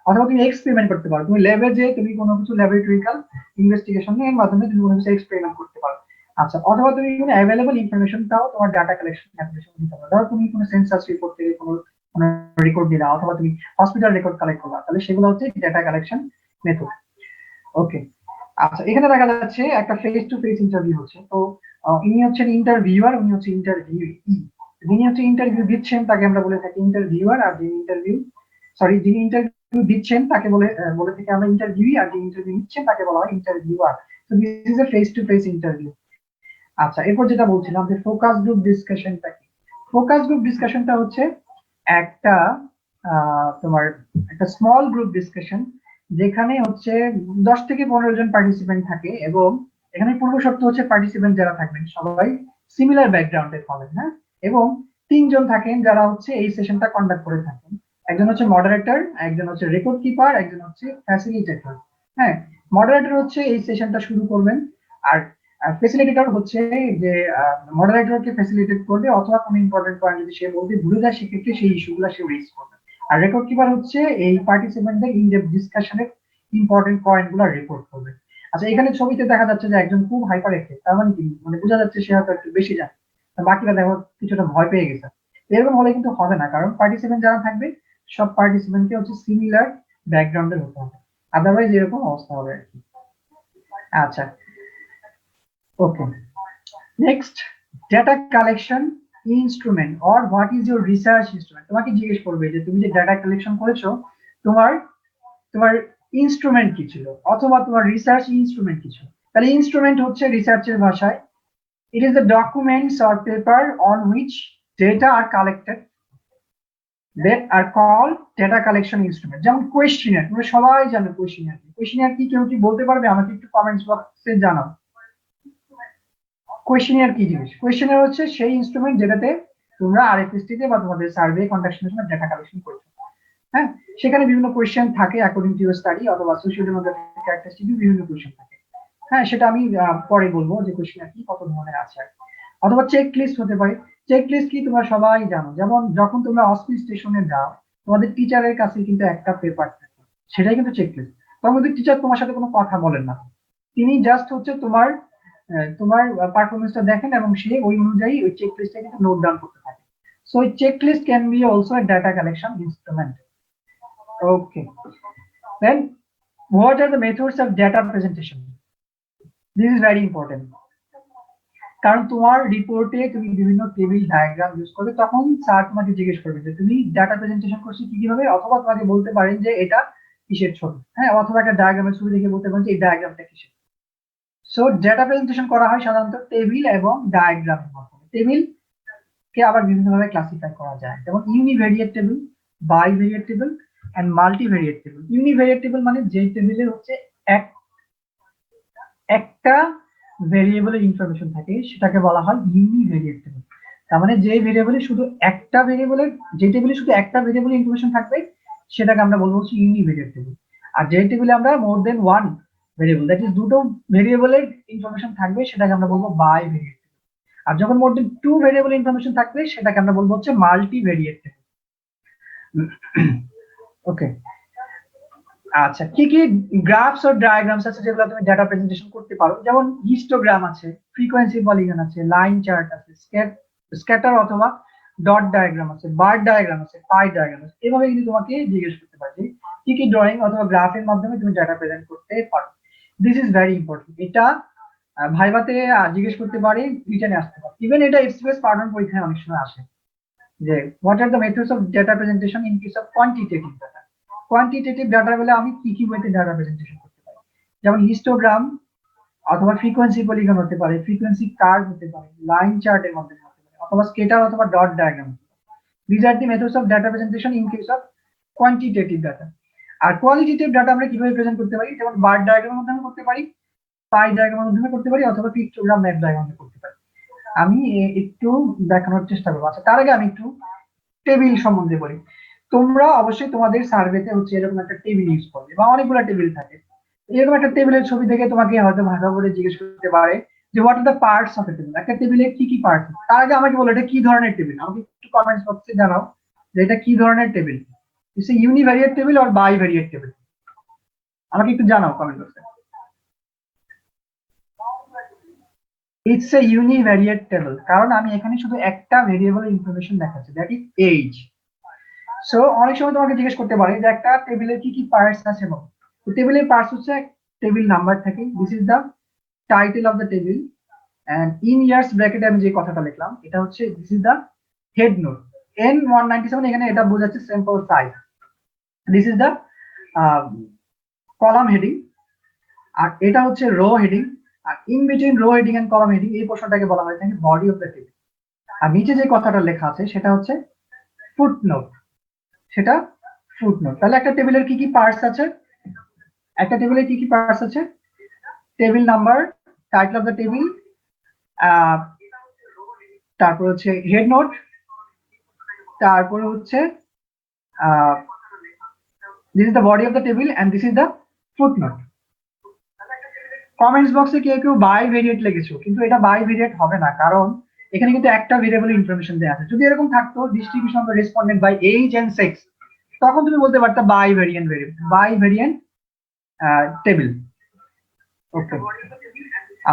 অথবা তুমি এক্সপেরিমেন্ট করতে পারো, তুমি ল্যাবে যে তুমি কোনো কিছু ল্যাবরেটরিক্যাল ইনভেস্টিগেশনের মাধ্যমে তুমি কোনো কিছু এক্সপেরিমেন্ট করতে পারো। আচ্ছা, অথবা তুমি কোনো অ্যাভেলেবল ইনফরমেশনটাও তোমার ডাটা কালেকশন অ্যাপ্লিকেশন দিতে পারো। ধরো তুমি কোনো সেন্সাস রিপোর্ট থেকে কোনো রেকর্ড দিলা, অথবা তুমি হসপিটাল রেকর্ড কালেক্ট করলা, তাহলে সেগুলো হচ্ছে ডাটা কালেকশন মেথড। ওকে, আচ্ছা। এখানে দেখা যাচ্ছে একটা ফেস টু ফেস ইন্টারভিউ হচ্ছে। তো ইনি হচ্ছেন ইন্টারভিউয়ার, উনি হচ্ছে ইন্টারভিউই। যিনি হচ্ছে ইন্টারভিউ দিচ্ছেন তাকে আমরা বলে থাকি ইন্টারভিউয়ার, আর যিনি ইন্টারভিউ দিচ্ছেন তাকে বলে থাকি আমরা ইন্টারভিউই, আর যিনি ইন্টারভিউ নিচ্ছেন তাকে বলা হয় ইন্টারভিউয়ার। তো this is A face to face interview. আচ্ছা, এরপর যেটা বলছিলাম যে ফোকাস গ্রুপ ডিসকাশনটা কি। ফোকাস গ্রুপ ডিসকাশনটা হচ্ছে একটা তোমার একটা স্মল গ্রুপ ডিসকাশন, যেখানে হচ্ছে 10 থেকে 15 জন পার্টিসিপেন্ট থাকে, এবং এখানে পূর্ব শর্ত হচ্ছে পার্টিসিপেন্ট যারা থাকবেন সবাই সিমিলার ব্যাকগ্রাউন্ডের হবেন। হ্যাঁ, এবং 3 জন থাকেন যারা হচ্ছে এই সেশনটা কন্ডাক্ট করে থাকেন। একজন হচ্ছে মডারেটর, একজন হচ্ছে রেকর্ড কিপার, একজন হচ্ছে ফ্যাসিলিটেটর। হ্যাঁ, মডারেটর হচ্ছে এই সেশনটা শুরু করবেন, আর ফ্যাসিলিটেটর হচ্ছে যে মডারেটরকে ফ্যাসিলিটেট করবে, অথবা কোনো ইম্পর্টেন্ট পয়েন্ট যদি সে বলতে ভুলে যায়, সেক্ষেত্রে সেই ইস্যুগুলো সে রেজ করবে। আর রেকর্ড কিপার হচ্ছে এই পার্টিসিপেন্টদের ইন ডেপথ ডিসকাশনের ইম্পর্টেন্ট পয়েন্ট গুলো রেকর্ড করবে। আচ্ছা, এখানে ছবিতে দেখা যাচ্ছে যে একজন খুব হাইপার অ্যাক্টিভ, তার মানে কি, মানে বোঝা যাচ্ছে সে হয়তো একটু বেশি জানে, বাকিরা দেখো কিছুটা ভয় পেয়ে গেছে। এরকম হলে কিন্তু হবে না, কারণ পার্টিসিপেন্ট যারা থাকবে সব পার্টিসিপেন্টকে হচ্ছে সিমিলার ব্যাকগ্রাউন্ডের হতে হবে, আদারওয়াইজ এরকম অবস্থা হবে আর কি। আচ্ছা, okay. Next, data collection instrument or what is your research instrument. তোমাকে জিজ্ঞেস করবে যে তুমি যে ডাটা কালেকশন করেছো, তোমার তোমার ইনস্ট্রুমেন্ট কি ছিল, অথবা তোমার রিসার্চ ইনস্ট্রুমেন্ট কি ছিল। তাহলে ইনস্ট্রুমেন্ট হচ্ছে রিসার্চের ভাষায় it is the documents or paper on which data are collected that are called data collection instrument। যেমন কোয়েশ্চেনার, তোমরা সবাই জানো কোয়েশ্চেনার কি। কোয়েশ্চেনার কি কেউ কি বলতে পারবে? আমাকে একটু কমেন্টস বক্সে জানাও কোয়েশ্চেনার কি জিনিস। কোয়েশ্চেনার হচ্ছে সেই ইনস্ট্রুমেন্ট যেটাতে তোমরা আরএফএসটি তে বা তোমাদের সার্ভে কন্ডাকশনের সময় ডাটা কালেকশন করছো। হ্যাঁ, সেখানে বিভিন্ন কোয়েশ্চেন থাকে অ্যাকর্ডিং টু ইউর স্টাডি, অথবা সোশিওডেমোগ্রাফিক ক্যারেক্টারিস্টিক বিভিন্ন কোয়েশ্চেন থাকে। হ্যাঁ, সেটা আমি পরে বলবো যে কোয়েশ্চেন কি কত ধরনের আছে। অথবা চেক লিস্ট হতে পারে। চেক লিস্ট কি তোমরা সবাই জানো, যেমন যখন তোমরা হসপিটাল স্টেশনে যাও, তোমাদের টিচারের কাছে কিন্তু একটা পেপার থাকে, সেটাই কিন্তু চেক লিস্ট। তখন কিন্তু টিচার তোমার সাথে কোনো কথা বলেন না, তিনি জাস্ট হচ্ছে তোমার তোমার পারফরমেন্সটা দেখেন, এবং সে ওই অনুযায়ী ওই চেক লিস্টে কিন্তু নোট ডাউন করতে থাকে। So check list can be also a data collection instrument. Okay. Then what are the methods of data presentation? This is very important. কারণ তোমার রিপোর্টে তুমি বিভিন্ন টেবিল ডায়াগ্রাম ইউজ করবে, তখন স্যার তোমাকে জিজ্ঞেস করবে যে তুমি ডাটা প্রেজেন্টেশন করছো কি কিভাবে, অথবা তোমাকে বলতে পারেন যে এটা কিসের ছবি। হ্যাঁ, অথবা একটা ডায়াগ্রামের ছবি দেখে বলতে পারেন যে এই ডায়াগ্রামটা কিসের। সো ডাটা প্রেজেন্টেশন করা হয় সাধারণত টেবিল এবং ডায়াগ্রামের মাধ্যমে। টেবিল কে আবার বিভিন্ন ভাবে ক্লাসিফাই করা যায়, যেমন univariate table, bivariate table and multivariate table. Univariate table মানে যে টেবিলে হচ্ছে একটা ভেরিয়েবলের ইনফরমেশন থাকে, সেটাকে বলা হয় ইউনিভেরিয়েট টেবিল। তার মানে যে ভেরিয়েবলে শুধু একটা ভেরিয়েবলের, যে টেবিলে শুধু একটা ভেরিয়েবলের ইনফরমেশন থাকবে, সেটাকে আমরা বলবো হচ্ছে ইউনিভেরিয়েট টেবিল। আর যে টেবিলে আমরা মোর than one variable, that is দুটো ভেরিয়েবলের ইনফরমেশন থাকবে, সেটাকে আমরা বলবো বাইভেরিয়েট। আর যখন মোর দেন টু ভেরিয়েবল ইনফরমেশন থাকবে, সেটাকে আমরা বলবো হচ্ছে মাল্টিভেরিয়েট টেবিল। ওকে, আচ্ছা। কি কি গ্রাফস ও ডায়াগ্রামস আছে যেগুলো তুমি ডাটা প্রেজেন্টেশন করতে পারো? যেমন হিস্টোগ্রাম আছে, ফ্রিকোয়েন্সি পলিগন আছে, লাইন চার্ট আছে, স্ক্যাটার অথবা ডট ডায়াগ্রাম আছে, বার ডায়াগ্রাম আছে, পাই ডায়াগ্রাম আছে। এভাবে কিন্তু তোমাকে জিজ্ঞেস করতে পারে যে কি কি ড্রয়িং অথবা গ্রাফের মাধ্যমে তুমি ডাটা প্রেজেন্ট করতে পারো। This is very important. এটা ভাইভাতে জিজ্ঞেস করতে পারে, রিটেনে আসতে পারে। ইভেন এটা এফসিএস পার্টনার পরীক্ষায় অনেক সময় আসে যে what are the methods of data presentation in case of quantitative data. Quantitative data বলে আমি কি কি ওয়েতে ডাটা প্রেজেন্টেশন করতে পারি, যেমন হিস্টোগ্রাম অথবা ফ্রিকোয়েন্সি পলিগন হতে পারে, ফ্রিকোয়েন্সি কার্ভ হতে পারে, লাইন চার্টের মাধ্যমে হতে পারে, অথবা স্কেটার অথবা dot diagram. This are the methods of data presentation in case of quantitative data. আর কোয়ালিটেটিভ ডাটা আমরা কিভাবে প্রেজেন্ট করতে পারি, যেমন বার ডায়াগ্রামের মাধ্যমে করতে পারি, পাই ডায়াগ্রামের মাধ্যমে করতে পারি, অথবা পিক্টোগ্রাম ম্যাপ ডায়াগ্রামে করতে পারি। আমি একটু দেখানোর চেষ্টা করবো। আচ্ছা, তার আগে আমি একটু টেবিল সম্বন্ধে বলি। তোমরা অবশ্যই তোমাদের সার্ভেতে হচ্ছে এরকম একটা টেবিল ইউজ করবে বা অনেকগুলো টেবিল থাকে। এরকম একটা টেবিলের ছবি দেখে তোমাকে হয়তো ভাষা বলে জিজ্ঞেস করতে পারে যে what are the parts of A table, একটা টেবিলে কি কি পার্টস। তার আগে আমাকে বলো এটা কি ধরনের টেবিল, আমাকে একটু কমেন্টস বক্সে জানাও যে এটা কি ধরনের table. It's a univariate table or bivariate table, আমাকে একটু জানাও কমেন্ট বক্সে। ইটস এ ইউনিভ্যারিয়েট টেবিল, কারণ আমি এখানে শুধু একটা ভেরিয়েবল ইনফরমেশন দেখাচ্ছি, দ্যাট ইজ এজ। সো অনেক সময় তোমাকে জিজ্ঞেস করতে পারে যে একটা টেবিলের কি কি পার্টস আছে, এবং টেবিলের পার্টস হচ্ছে টেবিল নাম্বার থাকে, this is the title of the table, and in years ব্র্যাকেটে আমি যে কথাটা লিখলাম এটা হচ্ছে this is the head note N197, এখানে এটা বোঝাচ্ছে sample size. This is the column heading, আর এটা হচ্ছে রো হেডিং। আর in between row heading and column heading এই পোর্শনটাকে বলা হয় থাকে বডি অফ দ্য টেবিল। আর নিচে যে কথাটা লেখা আছে সেটা হচ্ছে ফুটনোট, সেটা ফুটনোট। তাহলে একটা টেবিলের কি কি পার্টস আছে, একটা টেবিলে কি কি পার্টস আছে, table number, title of the table, তারপর হচ্ছে হেড নোট, তারপরে হচ্ছে this is the body of the table and this is the footnote. Comments বক্সে কেউ কেউ বাই ভেরিয়েট লিখেছো, কিন্তু এটা বাই ভেরিয়েট হবে না, কারণ এখানে কিন্তু একটা ভেরিয়েবল ইনফরমেশন দেওয়া আছে। যদি এরকম থাকতো distribution of respondent by age and sex, তখন তুমি বলতে পারতা বাই ভেরিয়েন্ট টেবিল। ওকে,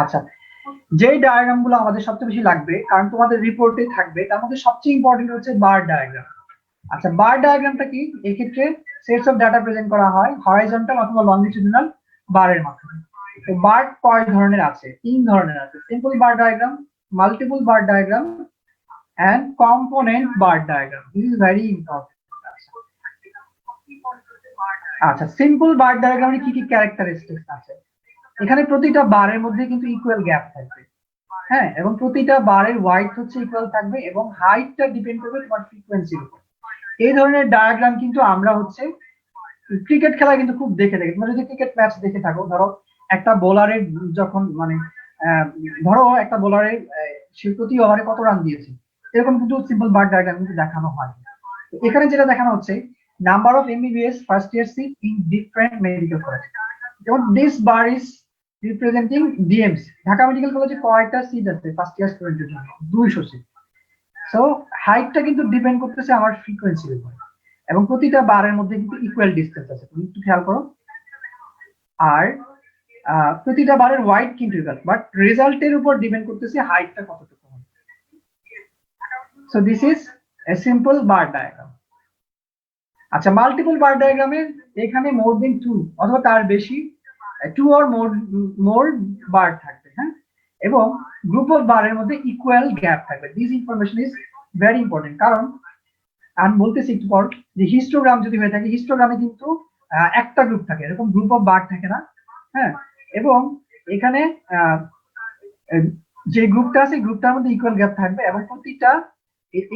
আচ্ছা, যে ডায়াগ্রাম গুলো আমাদের সবচেয়ে বেশি লাগবে, কারণ তোমাদের রিপোর্টে থাকবে, তার মধ্যে সবচেয়ে ইম্পর্টেন্ট হচ্ছে বার ডায়াগ্রাম। আচ্ছা, বার ডায়াগ্রামটা কি? এক্ষেত্রে সেটস অফ ডাটা প্রেজেন্ট করা হয় হরাইজন্টাল অথবা লংজিটিউডিনাল বারের মাধ্যমে। তো বার কয় ধরনের আছে? 3 ধরনের আছে, simple bar diagram, multiple bar diagram and component bar diagram. This is very important. আচ্ছা, সিম্পল বার ডায়াগ্রামে কি কি ক্যারেক্টারিস্টিক্স আছে? এখানে প্রতিটা বারের মধ্যে কিন্তু ইকুয়াল গ্যাপ থাকবে, হ্যাঁ, এবং প্রতিটা বারের ওয়াইড হচ্ছে ইকুয়াল থাকবে, এবং হাইটটা ডিপেন্ড করবে তোমার ফ্রিকোয়েন্সির উপর। এই ধরনের ডায়াগ্রাম কিন্তু আমরা হচ্ছে ক্রিকেট খেলায় কিন্তু খুব দেখে থাকি। তোমরা যদি ক্রিকেট ম্যাচ দেখে থাকো, ধরো একটা বোলারের যখন মানে ধরো একটা বোলারের সে প্রতি ওভারে কত রান দিয়েছে, এরকম কিন্তু সিম্পল বার ডায়াগ্রাম কিন্তু দেখানো হয়। এখানে যেটা দেখানো হচ্ছে number of MBBS first year seat in different medical college, যেমন this bar is representing DMC, Dhaka medical কলেজে কয়টা সিট আছে ফার্স্ট ইয়ার স্টুডেন্টের জন্য? 200 সিট। সো হাইটটা কিন্তু ডিপেন্ড করতেছে আমার ফ্রিকোয়েন্সির উপর, এবং প্রতিটা বারের মধ্যে কিন্তু ইকুয়াল ডিসটেন্স আছে, তুমি একটু খেয়াল করো। আর প্রতিটা বারের ওয়াইড কিন্তু ইকুয়াল, বাট রেজাল্টের উপর ডিপেন্ড করতেছে হাইটটা কতটুকু হবে। So this is a simple bar diagram. আচ্ছা, মাল্টিপল বার ডায়াগ্রামে এখানে মোর দেন 2 অথবা তার বেশি 2 অর মোর বার থাকবে, হ্যাঁ, এবং গ্রুপ অফ বারের মধ্যে ইকুয়াল গ্যাপ থাকবে। This information is very important, কারণ আমি বলতেছি একটু পর যে হিস্টোগ্রাম যদি হয়ে থাকে, হিস্টোগ্রামে কিন্তু একটা গ্রুপ থাকে, এরকম গ্রুপ অফ বার থাকে না, হ্যাঁ, এবং এখানে যে গ্রুপটা আছে গ্রুপটার মধ্যে ইকুয়াল গ্যাপ থাকবে, এবং প্রতিটা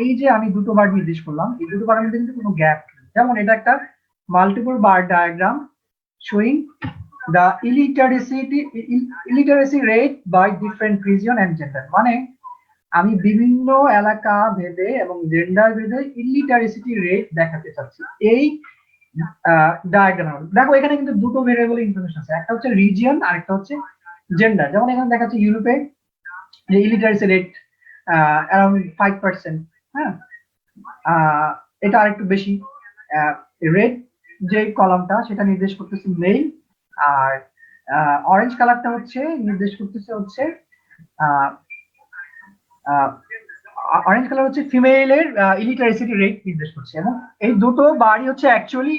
এই যে আমি দুটো বার নির্দেশ করলাম, এই দুটো বারের মধ্যে কিন্তু কোনো গ্যাপ নেই। যেমন এটা একটা multiple bar diagram showing the illiteracy rate by different region and gender, মানে আমি বিভিন্ন এলাকা ভেদে এবং জেন্ডার ভেদে ইলিটারেসিটি রেট দেখাতে চাচ্ছি এই ডায়াগ্রাম। দেখো এখানে কিন্তু দুটো ভেরিয়েবল ইনফরমেশন আছে, একটা হচ্ছে রিজিয়ন আর একটা হচ্ছে জেন্ডার। যেমন এখানে দেখাচ্ছে ইউরোপে যে ইলিটারেসি রেট অ্যারাউন্ড 5%, হ্যাঁ, এটা আরেকটু বেশি। রেড যে কলামটা সেটা নির্দেশ করতেছে মেল, আর অরেঞ্জ কালারটা হচ্ছে নির্দেশ করতেছে হচ্ছে অরেঞ্জ কালার হচ্ছে ফিমেলের ইলিটারেসিটি রেট নির্দেশ করছে, এবং এই দুটো বারই হচ্ছে অ্যাকচুয়ালি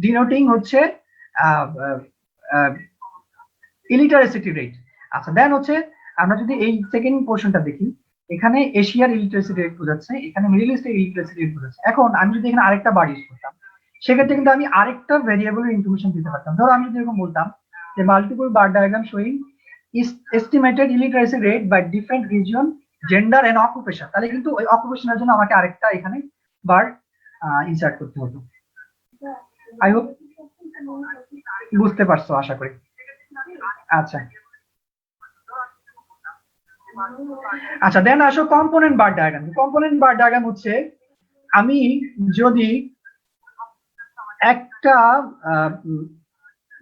ডিনোটিং হচ্ছে ইলিটারেসিটি রেট। আচ্ছা দেন হচ্ছে আমরা যদি এই সেকেন্ড পোর্শনটা দেখি, এখানে এশিয়ার ইলিটারেসিটি রেট বোঝাচ্ছে, এখানে মিডল ইস্টের ইলিটারেসিটি রেট বোঝাচ্ছে। এখন আমি যদি এখানে আরেকটা বার ইউজ করতাম, সেক্ষেত্রে কিন্তু আমি আরেকটা ভেরিয়েবলের ইনফরমেশন দিতে পারতাম। ধরো আমি যদি এরকম বলতাম যে multiple bar diagram showing estimated illiteracy rate by different region, gender and occupation, তাহলে কিন্তু ওই অকুপেশনের জন্য আমাকে আরেকটা এখানে বার ইনসার্ট করতে হতো। আই হোপ বুঝতে পারছো আশা করি। আচ্ছা আচ্ছা দেন আসো component bar diagram. Component bar diagram হচ্ছে আমি যদি একটা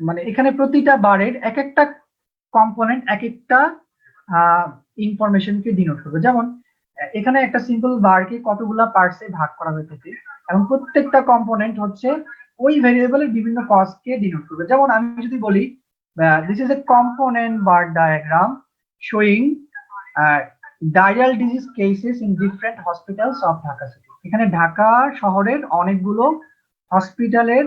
মানে এখানে প্রতিটা বারের এক একটা কম্পোনেন্ট এক একটা ইনফরমেশনকে ডিনোট করবে। যেমন এখানে একটা সিম্পল বারকে কতগুলা পার্টসে ভাগ করা হয়ে থাকে এবং প্রত্যেকটা কম্পোনেন্ট হচ্ছে ওই ভেরিয়েবলের বিভিন্ন কস্টকে ডিনোট করবে। যেমন আমি যদি বলি this is A component bar diagram showing dial disease cases in different hospitals of Dhaka city. এখানে ঢাকা শহরের অনেকগুলো হসপিটালের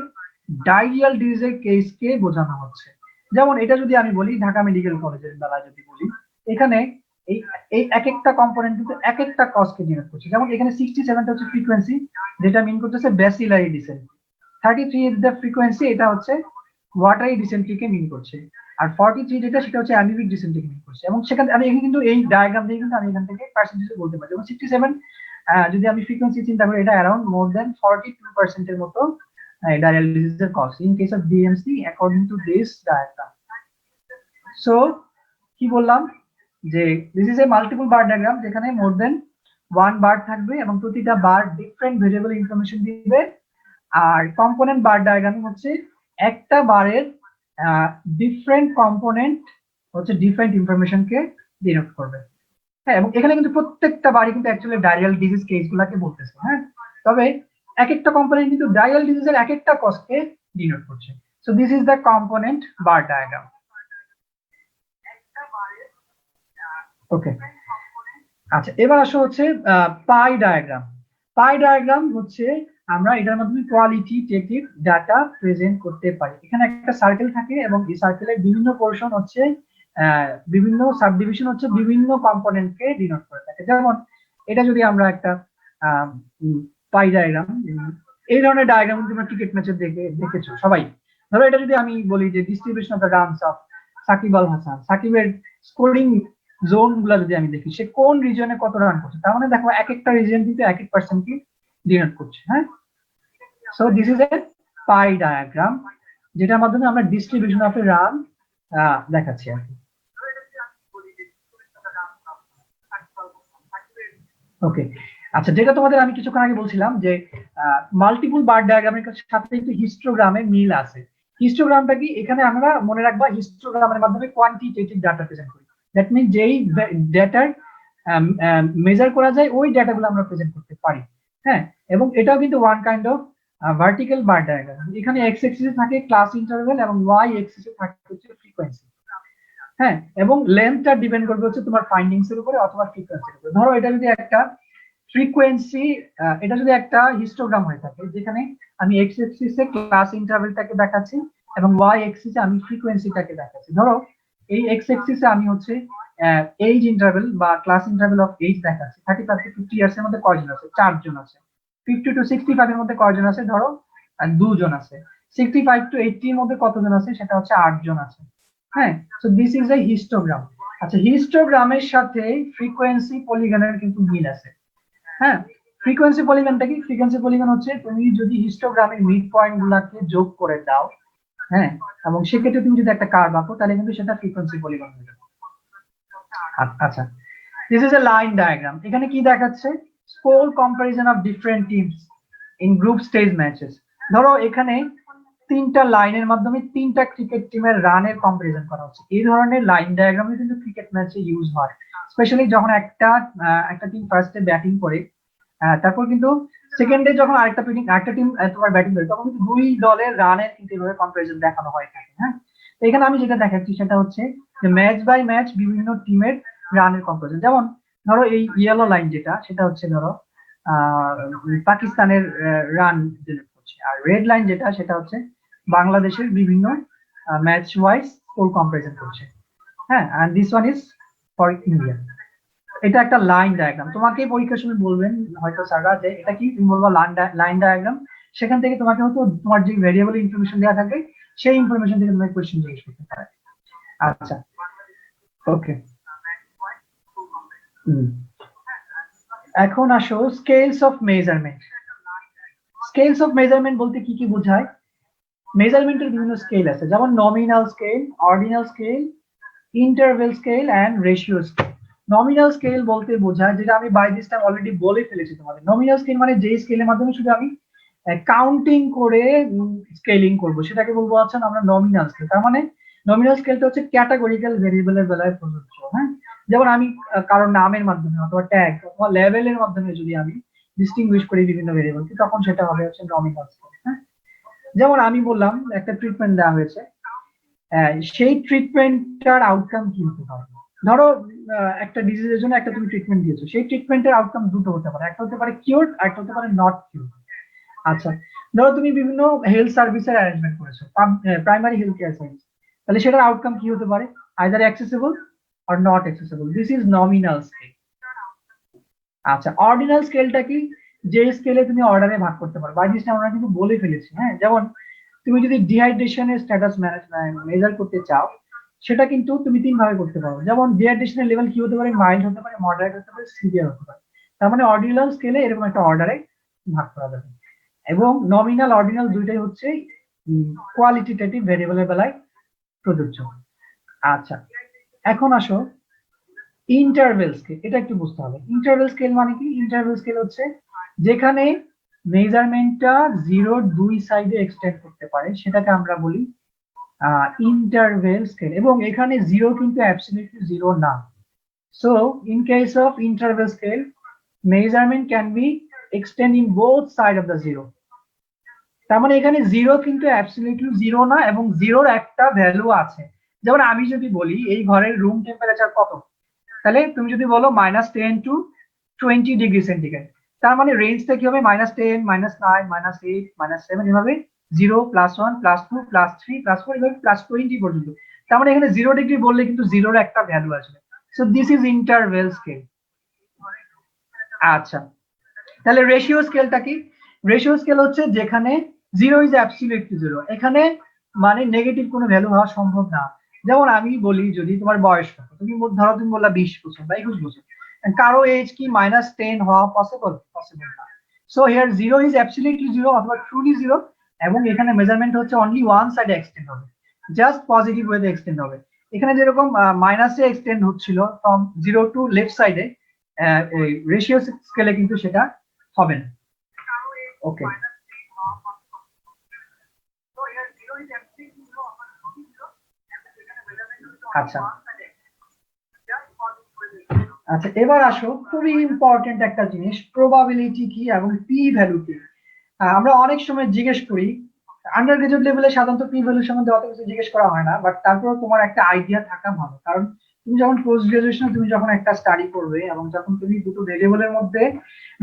ডায়াল ডিজিজের কেসকে বোঝানো হচ্ছে। যেমন এটা যদি আমি বলি ঢাকা মেডিকেল কলেজের বেলায় যদি বলি, এখানে এই এই এক একটা কম্পোনেন্ট কিন্তু এক একটা কস্টকে ডিনোট করছে। যেমন এখানে 67টা হচ্ছে ফ্রিকোয়েন্সি, যেটা মিন করতেছে bacillary dysentery. 33 is the frequency, এটা হচ্ছে ওয়াটারি ডিসেন্ট্রিকে মিন করছে। আর 43 যেটা সেটা হচ্ছে অ্যামিবিক ডিসেন্ট্রিকে মিন করছে। এবং সেখানে আমি এখানে কিন্তু এই ডায়াগ্রাম দিয়ে কিন্তু আমি এখান থেকে পার্সেন্টেজ বলতে পারি। যেমন 67 যদি আমি ফ্রিকোয়েন্সি চিন্তা করি, এটা অ্যারাউন্ড মোর দেন 42% এর মতো ডায়াল ডিজিজের cause in case of DMC according to this diagram. So কি বললাম যে this is a multiple bar diagram, যেখানে মোর দেন ওয়ান বার থাকবে এবং প্রতিটা বার ডিফারেন্ট ভেরিয়েবল ইনফরমেশন দিবে। আর কম্পোনেন্ট বার ডায়াগ্রাম হচ্ছে একটা বারের ডিফারেন্ট কম্পোনেন্ট হচ্ছে ডিফারেন্ট ইনফরমেশনকে ডিনোট করবে। হ্যাঁ, এবং এখানে কিন্তু প্রত্যেকটা বারই কিন্তু অ্যাকচুয়ালি ডায়াল ডিজিজ কেসগুলোকে বলতেছে। হ্যাঁ, তবে এক একটা কম্পোনেন্ট কিন্তু ডায়াল ডিজিজের এক একটা কস্টকে ডিনোট করছে। So this is the component bar diagram. Okay, আচ্ছা এবার আসো হচ্ছে পাই ডায়াগ্রাম। পাই ডায়াগ্রাম হচ্ছে আমরা এটার মাধ্যমে কোয়ালিটেটিভ ডাটা প্রেজেন্ট করতে পারি। এখানে একটা সার্কেল থাকে এবং এই সার্কেলের বিভিন্ন পোর্শন হচ্ছে বিভিন্ন সাবডিভিশন হচ্ছে বিভিন্ন কম্পোনেন্টকে ডিনোট করে থাকে। যেমন এটা যদি আমরা একটা পাই ডায়াগ্রাম, এই ধরনের ডায়াগ্রাম তোমরা ক্রিকেট ম্যাচে দেখেছো সবাই। ধরো এটা যদি আমি বলি যে distribution of the runs of Shakib Al Hasan, সাকিবের স্কোরিং জোন গুলা যদি আমি দেখি, সে কোন রিজনে কত রান করছে, তার মানে দেখো এক একটা রিজন কিন্তু এক এক পার্সন কি ডিনোট করছে। হ্যাঁ, so this is A pi diagram, যেটার মাধ্যমে আমরা ডিস্ট্রিবিউশন অফ এ রান দেখাচ্ছি আর কি। ওকে, আচ্ছা যেটা তোমাদের আমি কিছুক্ষণ আগে বলছিলাম যে মাল্টিপল বার ডায়াগ্রামের সাথে একটু হিস্টোগ্রামের মিল আছে। হিস্টোগ্রামটা কি, এখানে আমরা মনে রাখবা হিস্টোগ্রামের মাধ্যমে কোয়ান্টিটেটিভ ডাটা প্রেজেন্ট করি। দ্যাট মিন যেই ডেটার মেজার করা যায় ওই ডেটাগুলো আমরা প্রেজেন্ট করতে পারি। হ্যাঁ, এবং এটাও কিন্তু one kind of vertical bar diagram. এখানে এক্স এক্সিসে থাকে ক্লাস ইন্টারভ্যাল এবং ওয়াই এক্সিসে থাকে হচ্ছে ফ্রিকোয়েন্সি। হ্যাঁ, এবং লেন্থটা ডিপেন্ড করবে হচ্ছে তোমার ফাইন্ডিংস এর উপরে অথবা ফ্রিকোয়েন্সির উপরে। ধরো এটা যদি একটা ফ্রিকোয়েন্সি, এটা যদি একটা হিস্টোগ্রাম হয়ে থাকে, যেখানে আমি এক্স এক্সিসে ক্লাস ইন্টারভ্যালটাকে দেখাচ্ছি এবং ওয়াই এক্সিসে আমি ফ্রিকোয়েন্সিটাকে দেখাচ্ছি। ধরো এই এক্স এক্সিসে আমি হচ্ছে এজ ইন্টারভ্যাল বা ক্লাস ইন্টারভ্যাল অফ এজ দেখাচ্ছি। 35 টু 50 ইয়ার্স এর মধ্যে কয়জন আছে? 4 জন আছে। 50 টু 65 এর মধ্যে কয়জন আছে? ধরো 2 জন আছে। 65 টু 80 এর মধ্যে কতজন আছে? সেটা হচ্ছে 8 জন আছে। হ্যাঁ, so this is A histogram. আচ্ছা, হিস্টোগ্রামের সাথে ফ্রিকোয়েন্সি পলিগনের কিন্তু মিল আছে। হ্যাঁ, ফ্রিকোয়েন্সি পলিগনটা কি? ফ্রিকোয়েন্সি পলিগন হচ্ছে তুমি যদি হিস্টোগ্রামের মিড পয়েন্ট গুলাকে যোগ করে দাও, হ্যাঁ, এবং সেক্ষেত্রে তুমি যদি একটা কার্ভ আঁকো, তাহলে কিন্তু সেটা ফ্রিকোয়েন্সি পলিগন হয়ে যাবে। আচ্ছা, this is A line diagram. এখানে কি দেখাচ্ছে? Score comparison of different teams in group stage matches. ধরো এখানে তিনটা লাইনের মাধ্যমে তিনটা ক্রিকেট টিমের রানের কম্পারিজন করা হচ্ছে। এই ধরনের লাইন ডায়াগ্রামে কিন্তু ক্রিকেট ম্যাচে ইউজ হয়, স্পেশালি যখন একটা টিম ফার্স্টে ব্যাটিং করে, তারপর কিন্তু সেকেন্ডে যখন আরেকটা টিম তোমার ব্যাটিং করে, তখন কিন্তু দুই দলের রানের কিন্তু এভাবে কম্পারিজন দেখানো হয় থাকে। হ্যাঁ, তো এখানে আমি যেটা দেখাচ্ছি সেটা হচ্ছে যে ম্যাচ বাই ম্যাচ বিভিন্ন টিমের রানের কম্পারিজন। যেমন ধরো এই ইয়েলো লাইন যেটা, সেটা হচ্ছে ধরো পাকিস্তানের রান জেনারেট করছে, আর রেড লাইন যেটা সেটা হচ্ছে বাংলাদেশের বিভিন্ন ম্যাচ ওয়াইজ স্কোর কম্পারিজন করছে। হ্যাঁ, and this one is for India. এটা একটা লাইন ডায়াগ্রাম, তোমাকে পরীক্ষার সময় বলবেন হয়তো স্যাররা যে এটা কি, তুমি বলবো লাইন ডায়াগ্রাম, সেখান থেকে তোমাকে হয়তো তোমার যে ভেরিয়েবল ইনফরমেশন দেওয়া থাকবে সেই ইনফরমেশন থেকে তোমাকে কোয়েশ্চেন জিজ্ঞেস করতে পারে। আচ্ছা, ওকে। এখন আসো scales of measurement. Scales of measurement বলতে কি কি বোঝায়? মেজারমেন্টের বিভিন্ন স্কেল আছে, যেমন nominal scale, ordinal scale, interval scale and ratio scale. Nominal scale বলতে বোঝায়, যেটা আমি বাই দিস টাইম অলরেডি বলে ফেলেছি তোমাদের, নমিনাল স্কেল মানে যে স্কেলের মাধ্যমে শুধু আমি কাউন্টিং করে স্কেলিং করব, সেটাকে বলবো আচ্ছা আমরা নমিনাল স্কেল। তার মানে নমিনাল স্কেলটা হচ্ছে ক্যাটাগরিক্যাল ভেরিয়েবলের বেলায় প্রযোজ্য। হ্যাঁ, যেমন আমি কারোর নামের মাধ্যমে অথবা ট্যাগ অথবা লেভেলের মাধ্যমে যদি আমি ডিস্টিংগুইশ করি বিভিন্ন ভেরিয়েবলকে, তখন সেটা হবে হচ্ছে নমিনাল স্কেল। হ্যাঁ, যেমন আমি বললাম একটা ট্রিটমেন্ট দেওয়া হয়েছে, সেই ট্রিটমেন্টটার আউটকাম কি হতে পারে। ধরো একটা ডিজিজের জন্য একটা তুমি ট্রিটমেন্ট দিয়েছো, সেই ট্রিটমেন্টের আউটকাম দুটো হতে পারে, একটা হতে পারে কিওর, আর একটা হতে পারে নট কিওর। আচ্ছা, ধরো তুমি বিভিন্ন হেলথ সার্ভিসের অ্যারেঞ্জমেন্ট করেছো, প্রাইমারি হেলথ কেয়ার সার্ভিস, তাহলে সেটার আউটকাম কি হতে পারে, either accessible or not accessible. This is nominal scale. আচ্ছা, অর্ডিনাল স্কেলটা কি? যে স্কেলে তুমি অর্ডারে ভাগ করতে পারো, বাই দিস আমরা কিন্তু বলে ফেলেছি। হ্যাঁ, যেমন তুমি যদি ডিহাইড্রেশনের স্ট্যাটাস মেজার করতে চাও, সেটা কিন্তু তুমি তিন ভাবে করতে পারো। যেমন ডিহাইড্রেশনের লেভেল কি হতে পারে, মাইল্ড হতে পারে, মডারেট হতে পারে, সিভিয়ার হতে পারে। তার মানে অর্ডিনাল স্কেলে এরকম একটা অর্ডারে ভাগ করা যাবে। এবং নমিনাল অর্ডিনাল দুইটাই হচ্ছে কোয়ালিটেটিভ ভেরিয়েবলের বেলায় প্রযোজ্য। আচ্ছা, এখন আসো ইন্টারভেল স্কেল। এটা একটু বুঝতে হবে, ইন্টারভেল স্কেল মানে কি? ইন্টারভেল স্কেল হচ্ছে যেখানে মেজারমেন্টটা জিরোর দুই সাইডে এক্সটেন্ড করতে পারে, সেটাকে আমরা বলি ইন্টারভেল স্কেল। এবং এখানে জিরো কিন্তু অ্যাবসলিউটলি জিরো না। So in case of interval scale, measurement can be extend in both side of the zero. তার মানে এখানে জিরো কিন্তু অ্যাবসলিউটলি জিরো না, এবং জিরোর একটা ভ্যালু আছে। যেমন আমি যদি বলি এই ঘরের রুম টেম্পারেচার কত, তাহলে তুমি যদি বলো -10 to 20°C, তার মানে রেঞ্জটা কি হবে? -10, -9, -8, -7, এভাবে 0, +1, +2, +3, +4, এভাবে +20 পর্যন্ত। তার মানে এখানে 0 ডিগ্রি বললে কিন্তু জিরোর একটা ভ্যালু আসবে। So this is interval scale. আচ্ছা, তাহলে রেশিও স্কেলটা কি? রেশিও স্কেল হচ্ছে যেখানে জিরো ইজ অ্যাবসলিউটলি জিরো, এখানে মানে নেগেটিভ কোনো ভ্যালু হওয়া সম্ভব না। যেমন আমি বলি, যদি তোমার বয়স কত, তুমি ধরো তুমি বললা 20 বছর বা 21 বছর, কারো এজ কি -10 হওয়া পসিবল না। So here zero is absolutely zero অথবা ট্রুলি জিরো, এবং এখানে মেজারমেন্ট হচ্ছে অনলি ওয়ান সাইডে এক্সটেন্ড হবে, জাস্ট পজিটিভ ওয়েতে এক্সটেন্ড হবে। এখানে যেরকম মাইনাসে এক্সটেন্ড হচ্ছিল ফ্রম জিরো টু লেফট সাইডে, ওই রেশিও স্কেলে কিন্তু সেটা হবে না। ওকে, আচ্ছা আচ্ছা, এবার আসো খুবই ইম্পর্টেন্ট একটা জিনিস, প্রবাবিলিটি কি এবং পি ভ্যালু কি। আমরা অনেক সময় জিজ্ঞেস করি, আন্ডার গ্রাজুয়েট লেভেলে সাধারণত পি ভ্যালু সম্বন্ধে অত কিছু জিজ্ঞেস করা হয় না, বাট তারপরে তোমার একটা আইডিয়া থাকা ভালো। কারণ তুমি যখন পোস্ট গ্রাজুয়েশনে তুমি যখন একটা স্টাডি করবে এবং যখন তুমি দুটো ভেরিয়েবলের মধ্যে